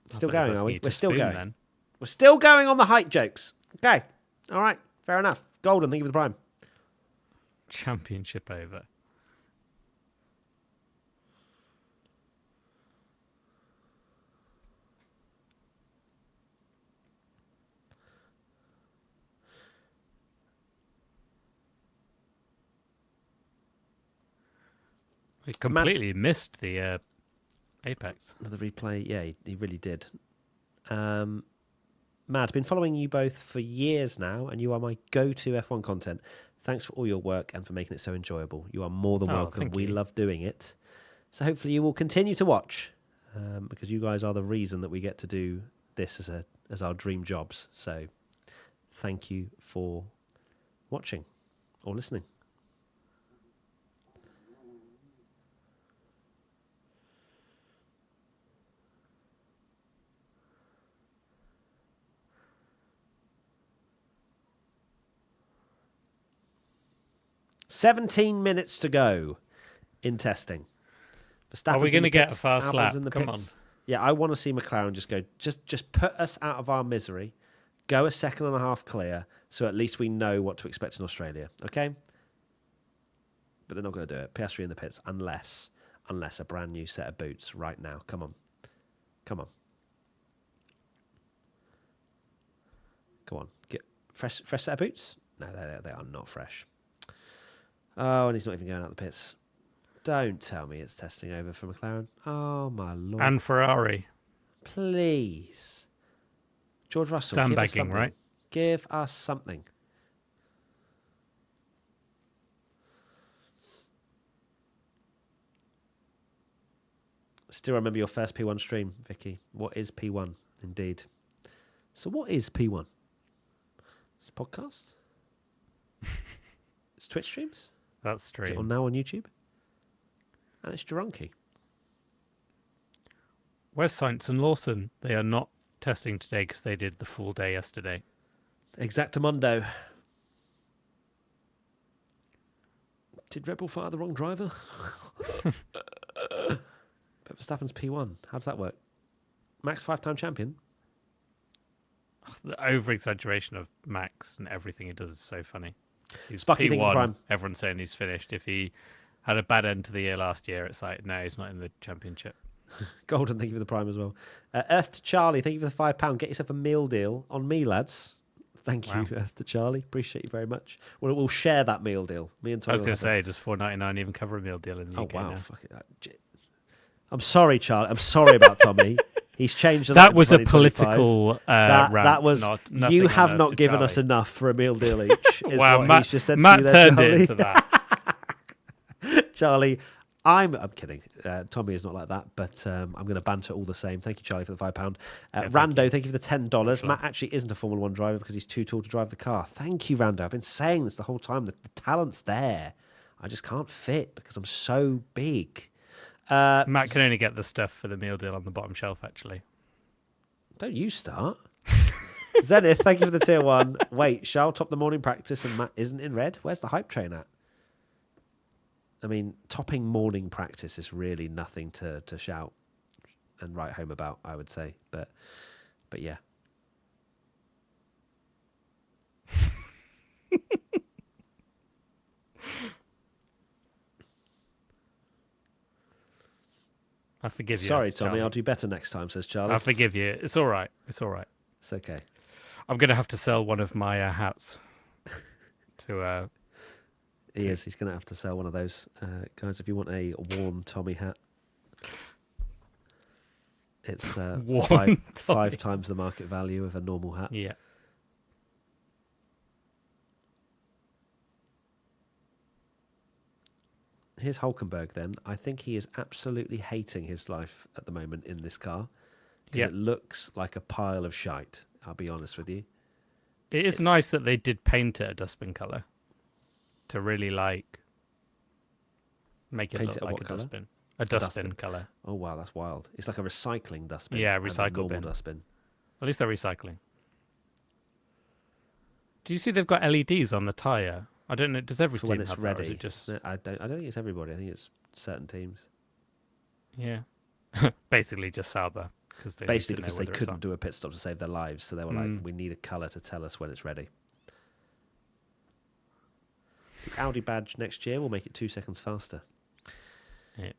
Still going, are we? We're still going. Then. We're still going on the height jokes. Okay. All right. Fair enough. Golden, thank you for the prime. Championship over. He completely missed the apex. Another replay. Yeah, he really did. Mad, been following you both for years now, and you are my go-to F1 content. Thanks for all your work and for making it so enjoyable. You are more than welcome. Thank We you. love doing it. So hopefully you will continue to watch, because you guys are the reason that we get to do this as as our dream jobs. So thank you for watching or listening. "17 minutes to go in testing. Are we going to get a fast lap? In the Come pits. on. Yeah, I want to see McLaren just go, just put us out of our misery, go a second and a half clear, so at least we know what to expect in Australia, okay? But they're not going to do it. Piastri in the pits, unless a brand new set of boots right now. Come on. Come on. Go on. Get fresh set of boots? No, they are not fresh. Oh, and he's not even going out the pits. Don't tell me it's testing over for McLaren. Oh, my Lord. And Ferrari. Please. George Russell, Sandbagging, give us something. right? Give us something. Still remember your first P1 stream, Vicky. What is P1? Indeed. So what is P1? It's a podcast? It's Twitch streams? That's Is stream. it on now on YouTube? And it's Drunky. Where's Sainz and Lawson? They are not testing today because they did the full day yesterday. Exactamundo. Did Red Bull fire the wrong driver? But Verstappen's P1. How does that work? Max 5-time champion? The over-exaggeration of Max and everything he does is so funny. He's Spucky, thank you for P1. Prime. Everyone's saying he's finished. If he had a bad end to the year last year, it's like, no, he's not in the championship. Golden, thank you for the Prime as well. Earth to Charlie, thank you for the £5. Get yourself a meal deal on me, lads. Thank you, Earth to Charlie. Appreciate you very much. We'll share that meal deal. Me and Tommy. I was going to say, does $4.99 even cover a meal deal in the UK wow. now? Fuck it. I'm sorry, Charlie. I'm sorry about Tommy. He's changed a lot. That was a 2025. political rant. That was. You have not given us enough for a meal deal each. Is wow, what Matt, he's just said Matt to you there, turned Charlie. it into that. Charlie, I'm kidding. Tommy is not like that, but I'm going to banter all the same. Thank you, Charlie, for the £5. Rando, thank you for the $10. Matt actually isn't a Formula 1 driver because he's too tall to drive the car. Thank you, Rando. I've been saying this the whole time. The talent's there. I just can't fit because I'm so big. Matt can only get the stuff for the meal deal on the bottom shelf, actually. Don't you start. Zenith, thank you for the tier 1. Wait, Charles topped the morning practice and Matt isn't in red? Where's the hype train at? I mean, topping morning practice is really nothing to shout and write home about, I would say. But yeah. I forgive you. Sorry, Tommy. Charlie. I'll do better next time, says Charlie. I forgive you. It's all right. It's all right. It's okay. I'm going to have to sell one of my hats to... He's going to have to sell one of those. Guys, if you want a warm Tommy hat, it's five times the market value of a normal hat. Yeah. Here's Hulkenberg then. I think he is absolutely hating his life at the moment in this car. Because it looks like a pile of shite, I'll be honest with you. It's nice that they did paint it a dustbin colour. To really make it look like a dustbin. A dustbin colour. Oh wow, that's wild. It's like a recycling dustbin. Yeah, and a recycle normal bin. dustbin. At least they're recycling. Do you see they've got LEDs on the tyre? I don't know. Does every For team when it's have ready. that, or is it just... No, I don't think it's everybody. I think it's certain teams. Yeah. Basically just Sauber. Basically because they couldn't do a pit stop to save their lives, so they were like, we need a colour to tell us when it's ready. The Audi badge next year will make it 2 seconds faster. Yeah.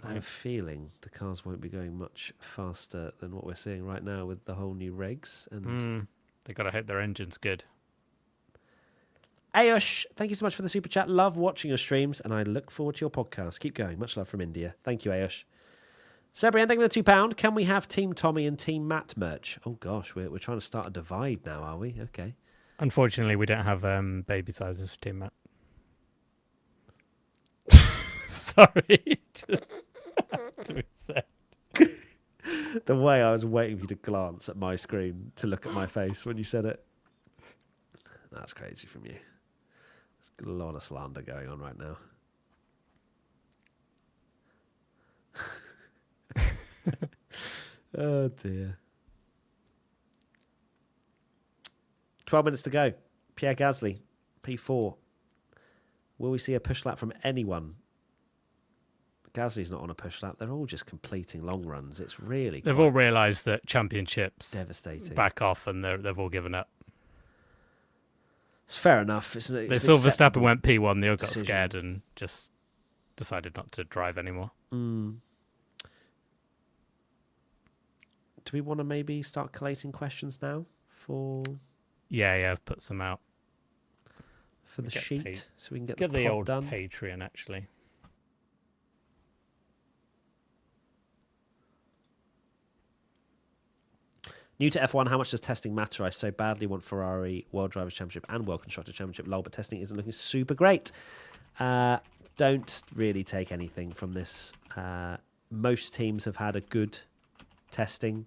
I have a feeling the cars won't be going much faster than what we're seeing right now with the whole new regs. And they got to hope their engine's good. Ayush, thank you so much for the super chat. Love watching your streams, and I look forward to your podcast. Keep going. Much love from India. Thank you, Ayush. Sebrian, thank you for the £2. Can we have Team Tommy and Team Matt merch? Oh, gosh, we're trying to start a divide now, are we? Okay. Unfortunately, we don't have baby sizes for Team Matt. Sorry. Just had to be said. The way I was waiting for you to glance at my screen to look at my face when you said it. That's crazy from you. There's a lot of slander going on right now. Oh dear. 12 minutes to go. Pierre Gasly, P4. Will we see a push lap from anyone? Gasly's not on a push lap. They're all just completing long runs. It's really They've all realised that championships devastating. back off, and they've all given up. It's fair enough. It's They saw Verstappen went P1. They all got decision. scared and just decided not to drive anymore. Do we want to maybe start collating questions now for Yeah, I've put some out. for the Get sheet paid. so we can get Get the the pod old done? Patreon, actually. New to F1, how much does testing matter? I so badly want Ferrari World Drivers' Championship and World Constructors' Championship. Lol, but testing isn't looking super great. Don't really take anything from this. Most teams have had a good testing.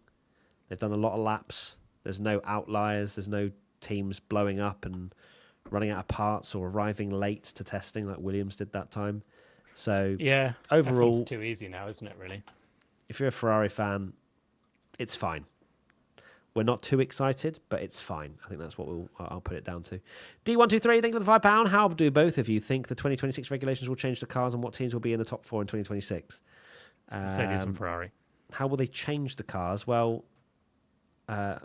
They've done a lot of laps. There's no outliers. There's no teams blowing up and running out of parts or arriving late to testing like Williams did that time. So Yeah, overall, F1's too easy now, isn't it? Really? if you're a Ferrari fan, it's fine. We're not too excited, but it's fine. I think that's what I'll put it down to. D123, thank you for the £5. How do both of you think the 2026 regulations will change the cars and what teams will be in the top four in 2026? Mercedes and Ferrari. How will they change the cars? Well,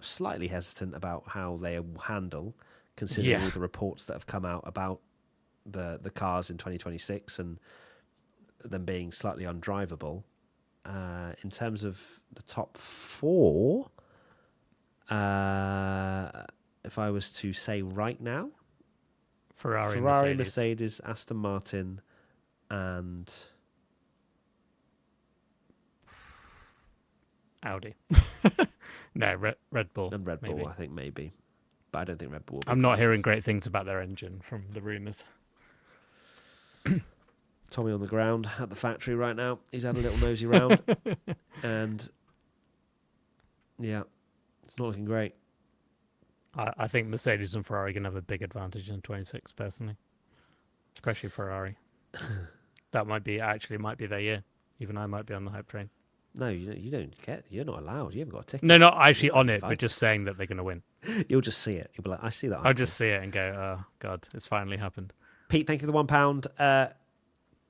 slightly hesitant about how they will handle, considering all the reports that have come out about the cars in 2026 and them being slightly undrivable. In terms of the top four, if I was to say right now, Ferrari, Mercedes, Aston Martin, and Audi. No, Red Bull. and Red Bull, maybe. I think maybe, but I don't think Red Bull. Will be I'm not first. hearing great things about their engine from the rumours. Tommy on the ground at the factory right now. He's had a little nosy round, and yeah, it's not looking great. I think Mercedes and Ferrari can have a big advantage in 26, personally, especially Ferrari. That might be their year. Even I might be on the hype train. No, you don't get. You're not allowed. You haven't got a ticket. No, not actually You're on it, invited. but just saying that they're going to win. You'll just see it. You'll be like, I see that. I'll just see it and go, oh, God, it's finally happened. Pete, thank you for the £1.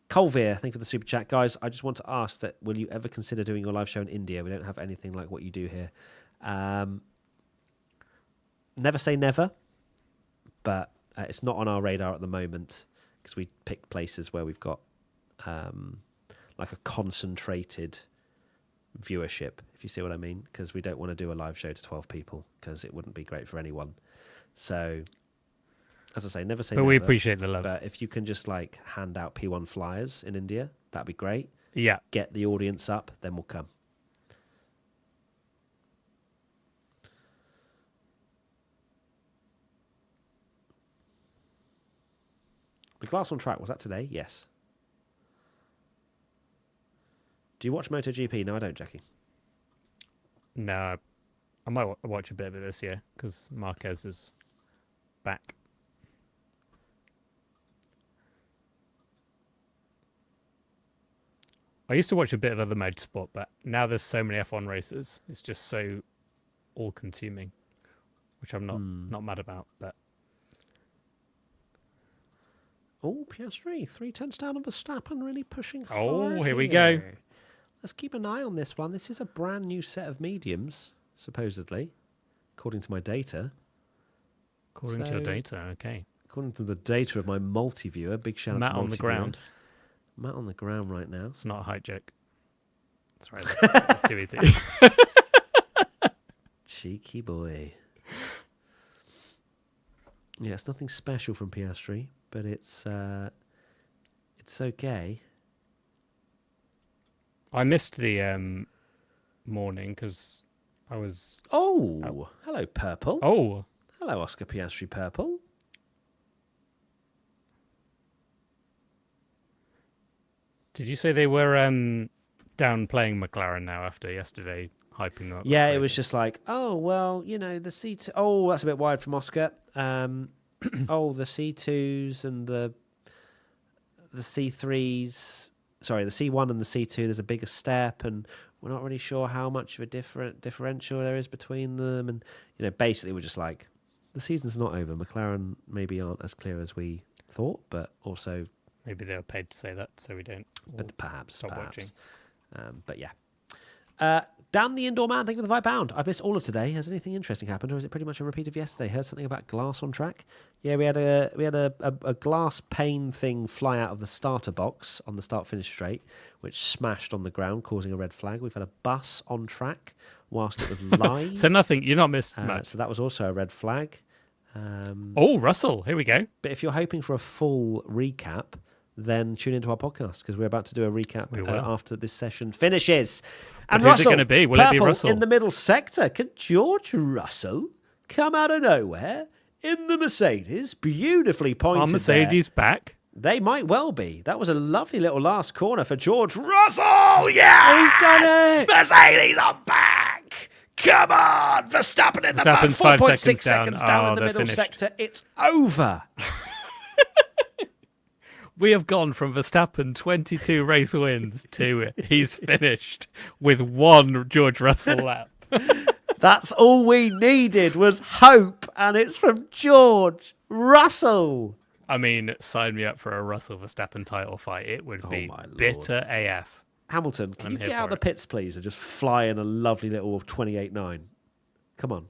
Colvere, thank you for the super chat. Guys, I just want to ask that will you ever consider doing your live show in India? We don't have anything like what you do here. Never say never, but it's not on our radar at the moment because we pick places where we've got like a concentrated viewership, if you see what I mean, because we don't want to do a live show to 12 people because it wouldn't be great for anyone. So, as I say, never say But never. we appreciate the love. But if you can just like hand out P1 flyers in India, that'd be great. Yeah. Get the audience up, then we'll come. The glass on track, was that today? Yes. Do you watch MotoGP? No, I don't, Jackie. No, I might watch a bit of it this year because Marquez is back. I used to watch a bit of other motorsport, but now there's so many F1 races, it's just so all-consuming, which I'm not mad about. But Oh, PS3, 3/10 down on Verstappen, really pushing hard. Oh, here we go. Let's keep an eye on this one. This is a brand new set of mediums, supposedly, according to my data. according to your data, okay. According to the data of my multi-viewer, big shout Matt out to on the multi-viewer. ground. Matt on the ground right now. It's not a height joke. That's right. That's too easy. Cheeky boy. Yeah, it's nothing special from PS3, but it's okay. I missed the morning because I was. Oh, hello, Purple. Oh, Hello, Oscar PS3 Purple. did you say they were downplaying McLaren now after yesterday hyping up. Yeah, it crazy. was just like, oh well, the C2. Oh, that's a bit wide from Oscar. The C2s and the C3s. Sorry, the C1 and the C2. There's a bigger step, and we're not really sure how much of a differential there is between them. And basically, we're just like, the season's not over. McLaren maybe aren't as clear as we thought, but also maybe they were paid to say that, so we don't. But perhaps. Watching. But yeah. Dan the Indoor Man, thank you for the £5. I've missed all of today. Has anything interesting happened, or is it pretty much a repeat of yesterday? Heard something about glass on track. Yeah, we had a glass pane thing fly out of the starter box on the start-finish straight, which smashed on the ground, causing a red flag. We've had a bus on track whilst it was live. So nothing. You're not missed much. So that was also a red flag. Russell, here we go. But if you're hoping for a full recap, then tune into our podcast, because we're about to do a recap after this session finishes. And who's Russell, it going to be? Will it be purple Russell? in the middle sector. Can George Russell come out of nowhere in the Mercedes? Beautifully pointed. Are Mercedes there. back? They might well be. That was a lovely little last corner for George Russell. Yeah, he's done it. Mercedes are back. Come on, Verstappen in the back. 4.6 seconds down in the middle sector. It's over. We have gone from Verstappen 22 race wins to he's finished with one George Russell lap. That's all we needed was hope, and it's from George Russell. I mean, sign me up for a Russell Verstappen title fight. It would be bitter AF. Hamilton, can you get out of the pits, please, and just fly in a lovely little 28.9? Come on.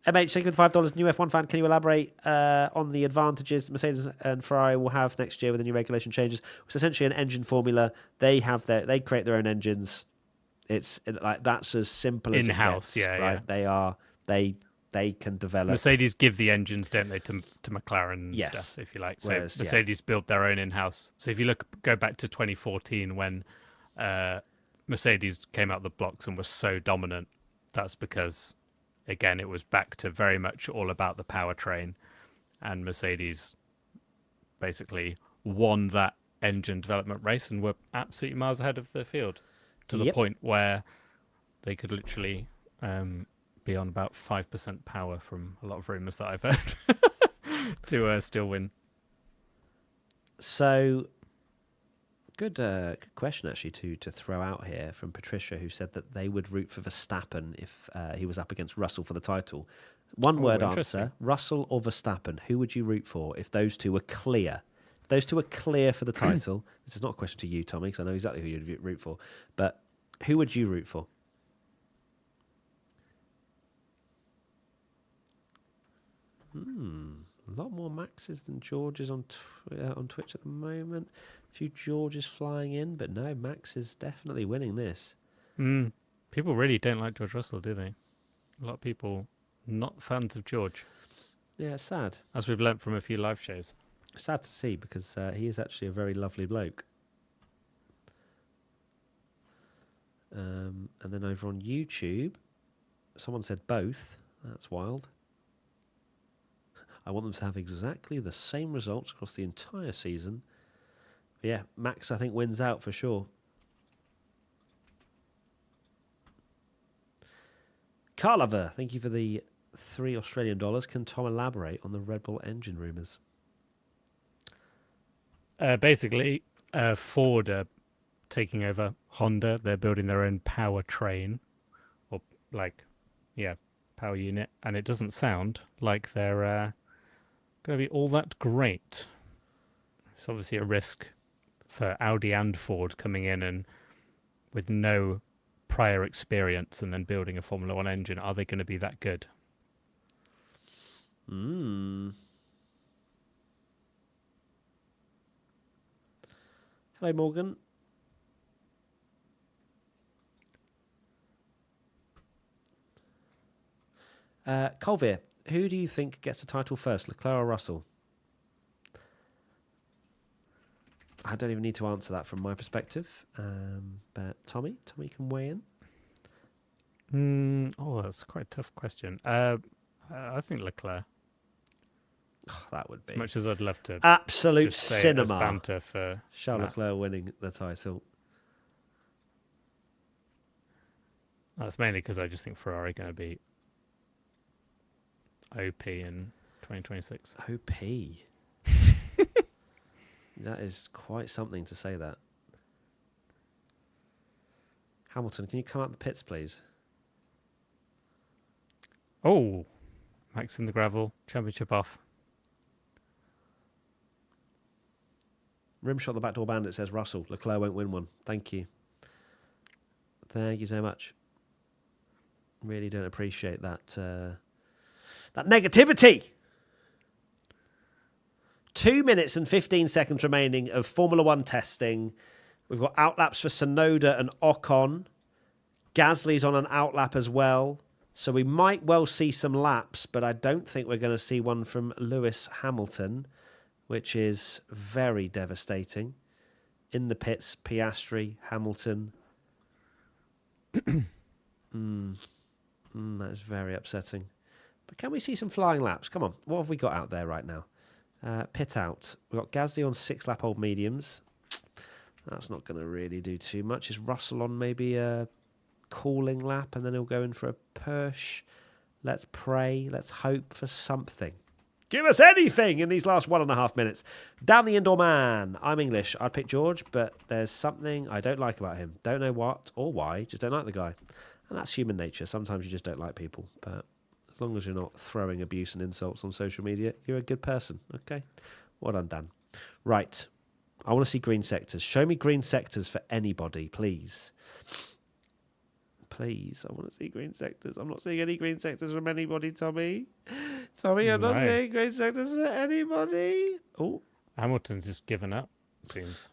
MH, thank you for the $5. New F1 fan, can you elaborate on the advantages Mercedes and Ferrari will have next year with the new regulation changes? It's essentially an engine formula. They create their own engines. It's like that's as simple as in-house. It gets, right? Yeah. They can develop. Mercedes give the engines, don't they, to McLaren and stuff, if you like. So Whereas, Mercedes built their own in-house. So if you go back to 2014 when Mercedes came out the blocks and was so dominant, that's because, again, it was back to very much all about the powertrain, and Mercedes basically won that engine development race and were absolutely miles ahead of the field to the point where they could literally be on about 5% power from a lot of rumours that I've heard to still win. So, good question actually to throw out here from Patricia, who said that they would root for Verstappen if he was up against Russell for the title. One word answer: Russell or Verstappen. Who would you root for if those two were clear? If those two were clear for the title. This is not a question to you, Tommy, because I know exactly who you'd root for. But who would you root for? A lot more Maxes than Georges on Twitch at the moment. A few Georges flying in, but no, Max is definitely winning this. People really don't like George Russell, do they? A lot of people not fans of George. Yeah, it's sad. As we've learnt from a few live shows. Sad to see, because he is actually a very lovely bloke. And then over on YouTube, someone said both. That's wild. I want them to have exactly the same results across the entire season. But yeah, Max, I think, wins out for sure. Carlover, thank you for the $3 Can Tom elaborate on the Red Bull engine rumours? Basically, Ford are taking over Honda. They're building their own powertrain, or power unit, and it doesn't sound like they're going to be all that great. It's obviously a risk for Audi and Ford coming in and with no prior experience and then building a Formula One engine. Are they going to be that good? Hello, Morgan. Colville, who do you think gets the title first, Leclerc or Russell? I don't even need to answer that from my perspective, but Tommy can weigh in. That's quite a tough question. I think Leclerc. Oh, that would be as much as I'd love to. Absolute just say cinema. It as banter for Charles Leclerc winning the title. That's mainly because I just think Ferrari are going to be OP in 2026. OP. That is quite something to say that. Hamilton, can you come out the pits, please? Oh, Max in the gravel, championship off. Rimshot the backdoor bandit says Russell. Leclerc won't win one. Thank you. Thank you so much. Really don't appreciate that that negativity. 2 minutes and 15 seconds remaining of Formula One testing. We've got outlaps for Tsunoda and Ocon. Gasly's on an outlap as well. So we might well see some laps, but I don't think we're going to see one from Lewis Hamilton, which is very devastating. In the pits, Piastri, Hamilton. That is very upsetting. But can we see some flying laps? Come on, what have we got out there right now? Pit out. We've got Gasly on 6-lap-old mediums. That's not going to really do too much. Is Russell on maybe a cooling lap and then he'll go in for a push? Let's pray. Let's hope for something. Give us anything in these last 1.5 minutes. Down the indoor man. I'm English. I'd pick George, but there's something I don't like about him. Don't know what or why. Just don't like the guy. And that's human nature. Sometimes you just don't like people. But as long as you're not throwing abuse and insults on social media, you're a good person. Okay? Well done, Dan. Right. I want to see green sectors. Show me green sectors for anybody, please. Please, I want to see green sectors. I'm not seeing any green sectors from anybody, Tommy. Tommy, I'm not seeing green sectors for anybody. Oh, Hamilton's just given up, it seems.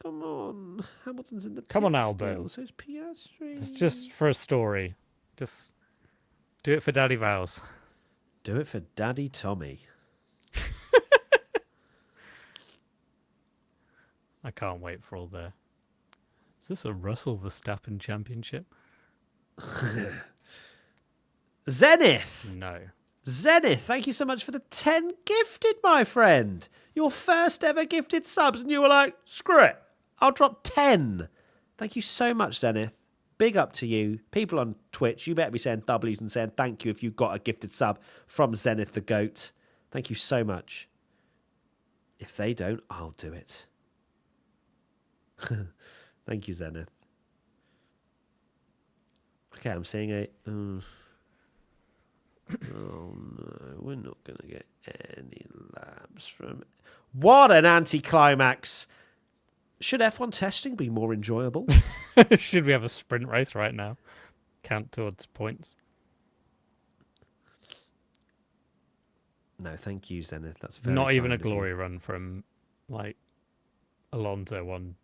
Come on. Hamilton's in the Come on, pit Albo. still, so it's Piastri. It's just for a story. Just do it for Daddy Vows. Do it for Daddy Tommy. I can't wait for all the... Is this a Russell Verstappen championship? Zenith. No. Zenith, thank you so much for the 10 gifted, my friend. Your first ever gifted subs, and you were like, screw it, I'll drop 10. Thank you so much, Zenith. Big up to you. People on Twitch, you better be saying W's and saying thank you if you got a gifted sub from Zenith the Goat. Thank you so much. If they don't, I'll do it. Thank you, Zenith. Okay, I'm seeing a... oh, no. We're not going to get any laps from... What an anticlimax! Should F1 testing be more enjoyable? Should we have a sprint race right now? Count towards points. No, thank you, Zenith. That's very Not even a kind of you. glory run from, like, Alonso on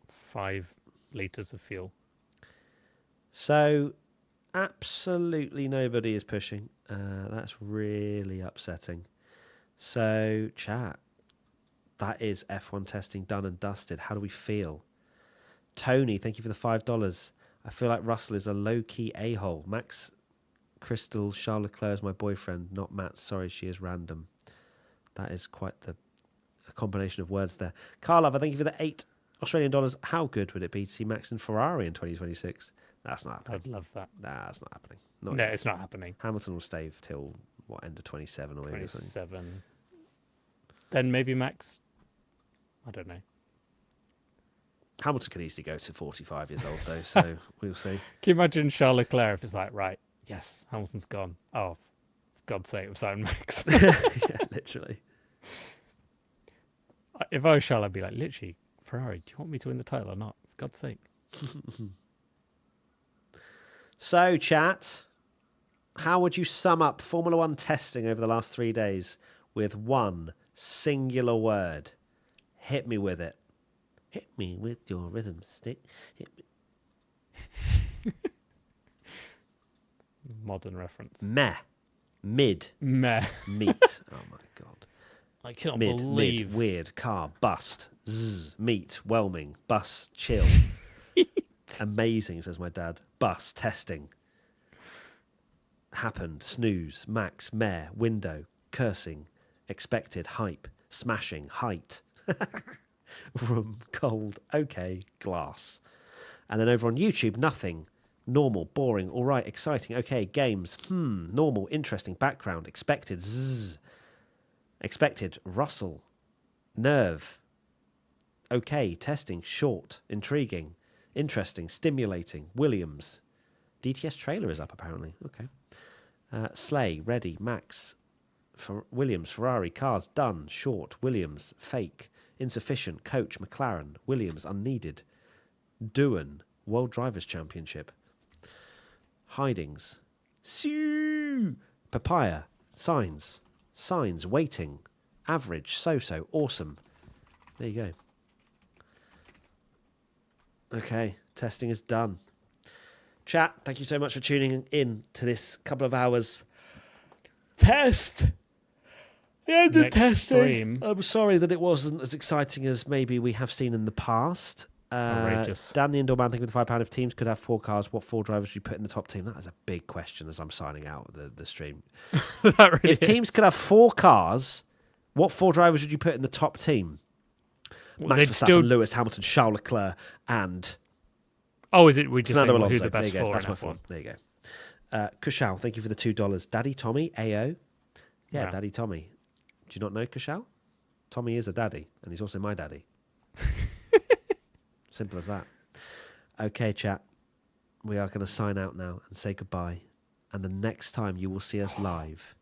5 litres of fuel. So, absolutely nobody is pushing. That's really upsetting. So, chat, that is F1 testing done and dusted. How do we feel? Tony, thank you for the $5. I feel like Russell is a low-key a-hole. Max Crystal, Charles Leclerc is my boyfriend, not Matt. Sorry, she is random. That is quite a combination of words there. Carl Lover, thank you for the $8 Australian. How good would it be to see Max in Ferrari in 2026? That's not happening. I'd love that. Nah, that's not happening. No, it's not happening. Hamilton will stay till, end of 27 or maybe something. 27. Then maybe Max... I don't know. Hamilton could easily go to 45 years old, though, so we'll see. Can you imagine Charles Leclerc if it's like, right, yes, Hamilton's gone. Oh, for God's sake, I'm sorry, Max. Yeah, literally. If I was Charles, I'd be like, literally, Ferrari, do you want me to win the title or not? For God's sake. So, chat, how would you sum up Formula One testing over the last 3 days with one singular word? Hit me with it. Hit me with your rhythm stick. Hit me. Modern reference. Meh. Mid. Meh. Meat. Oh, my God. I can't Mid, believe. weird, car, bust, zzz, meat, whelming, bus, chill. Amazing, says my dad. Bus, testing. Happened, snooze, max, mare, window, cursing, expected, hype, smashing, height. Room, cold, okay, glass. And then over on YouTube, nothing. Normal, boring, all right, exciting, okay, games, normal, interesting, background, expected, zzz. Expected, Russell, nerve, okay, testing, short, intriguing, interesting, stimulating, Williams. DTS trailer is up, apparently. Okay. Slay, ready, Max, Williams, Ferrari, cars, done, short, Williams, fake, insufficient, coach, McLaren, Williams, unneeded, Doohan, World Drivers' Championship, hidings, Sue, papaya, signs, waiting, average, so-so, awesome. There you go. Okay, testing is done. Chat, thank you so much for tuning in to this couple of hours test. The end of testing. Stream. I'm sorry that it wasn't as exciting as maybe we have seen in the past. Outrageous. Dan the Indoor Man, thank you for the £5. If teams could have 4 cars, what 4 drivers would you put in the top team? That is a big question as I'm signing out the stream. That really If teams could have 4 cars, what 4 drivers would you put in the top team? Well, Max Verstappen, Lewis Hamilton, Charles Leclerc, and Oh, is it? We just Fernando saying who Alonso. the best There you go. four That's in my F1. 4. There you go. Kushal, thank you for the $2. Daddy Tommy, AO. Yeah, Wow. Daddy Tommy. Do you not know Kushal? Tommy is a daddy, and he's also my daddy. Simple as that. Okay, chat. We are going to sign out now and say goodbye. And the next time you will see us live,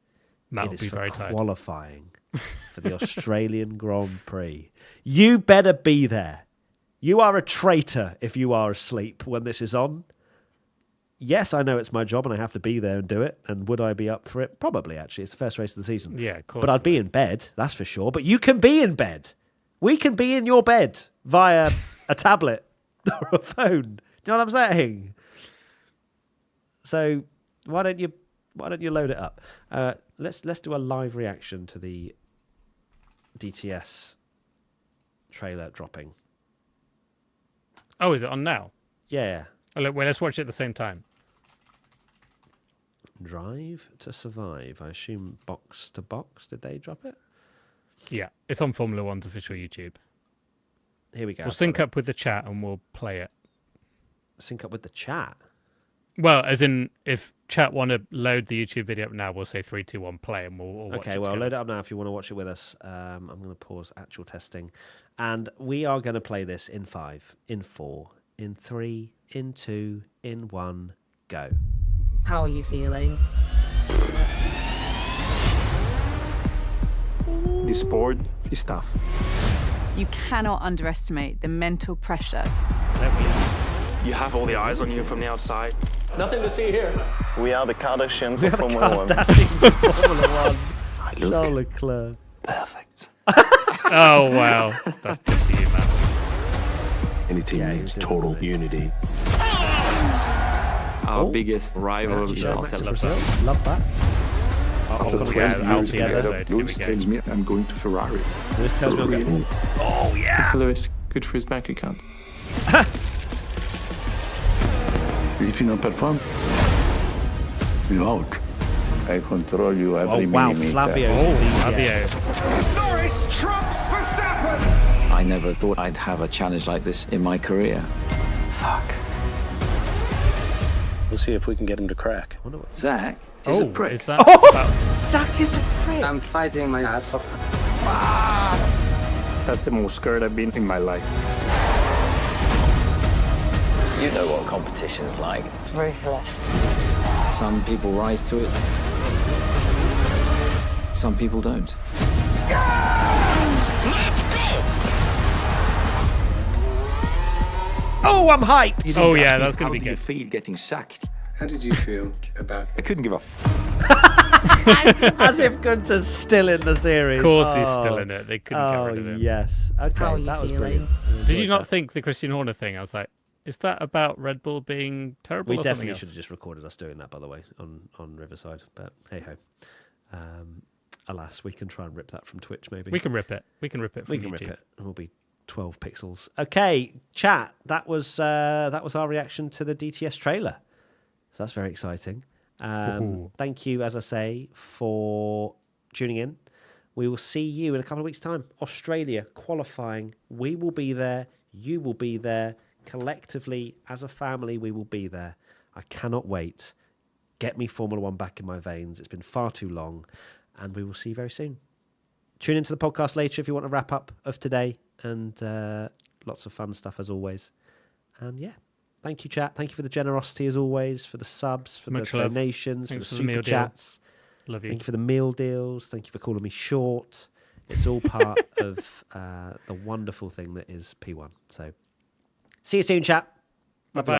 That'll it be is for very tight. qualifying for the Australian Grand Prix. You better be there. You are a traitor if you are asleep when this is on. Yes, I know it's my job and I have to be there and do it. And would I be up for it? Probably, actually. It's the first race of the season. Yeah, of course. But I'd be in bed, that's for sure. But you can be in bed. We can be in your bed via a tablet or a phone. Do you know what I'm saying? So why don't you load it up? Let's do a live reaction to the DTS trailer dropping. Oh, is it on now? Yeah. Oh, look, well, let's watch it at the same time. Drive to Survive. I assume box to box. Did they drop it? Yeah, it's on Formula One's official YouTube. Here we go. We'll sync up with the chat and we'll play it. Sync up with the chat. Well, as in, if chat want to load the YouTube video up now, we'll say 3, 2, 1, play, and we'll watch Okay, it well, together. load it up now if you want to watch it with us. I'm going to pause actual testing. And we are going to play this in 5, in 4, in 3, in 2, in 1, go. How are you feeling? This sport is tough. You cannot underestimate the mental pressure. You have all the eyes on you from the outside. Nothing to see here. We are the Kardashians of Formula One. Formula 1. I look Charles Leclerc. perfect. Oh, wow. That's just for you, man. Any team Yeah, needs he was total doing it. unity. Our Oh. biggest rival is Max also Brazil. Love that. After Oh, 20 yeah, years Alpine together, episode. Here we Lewis go. tells me I'm going to Ferrari. Lewis tells me I'm Really? going. Oh, yeah. Lewis, good for his bank account. If you don't perform, you're out. I control you Oh, every wow. millimeter. Flavio's in Fabio. DTS. I never thought I'd have a challenge like this in my career. We'll see if we can get him to crack. Zach Oh, is a prick. is that Zach is a prick. I'm fighting my ass off. That's the most scared I've been in my life. You know what competition's like. Ruthless. Some people rise to it. Some people don't. Oh, I'm hyped. Oh, yeah, that's going How to be do you good. feel getting sacked? How did you feel about I couldn't give a As if Gunter's still in the series. Of course he's still in it. They couldn't get Oh, rid of him. yes. Okay, How are you that was feeling? brilliant. Did you not think the Christian Horner thing? I was like, is that about Red Bull being terrible We or definitely something should else? have just recorded us doing that, by the way, on Riverside. But hey ho. Alas, we can try and rip that from Twitch, maybe. We can rip it. We can rip it from We can YouTube. rip it. It will be 12 pixels. Okay, chat. That was our reaction to the DTS trailer. So that's very exciting. Ooh. Thank you, as I say, for tuning in. We will see you in a couple of weeks' time. Australia qualifying. We will be there. You will be there. collectively, as a family, we will be there. I cannot wait. Get me Formula One back in my veins. It's been far too long, and we will see you very soon. Tune into the podcast later if you want a wrap up of today, and lots of fun stuff as always. And yeah, thank you, chat. Thank you for the generosity as always, for the subs, for Much the love. donations, Thanks for for the the super meal deal. chats. Love you. Thank you for the meal deals. Thank you for calling me short. It's all part of the wonderful thing that is P1. So see you soon, chat.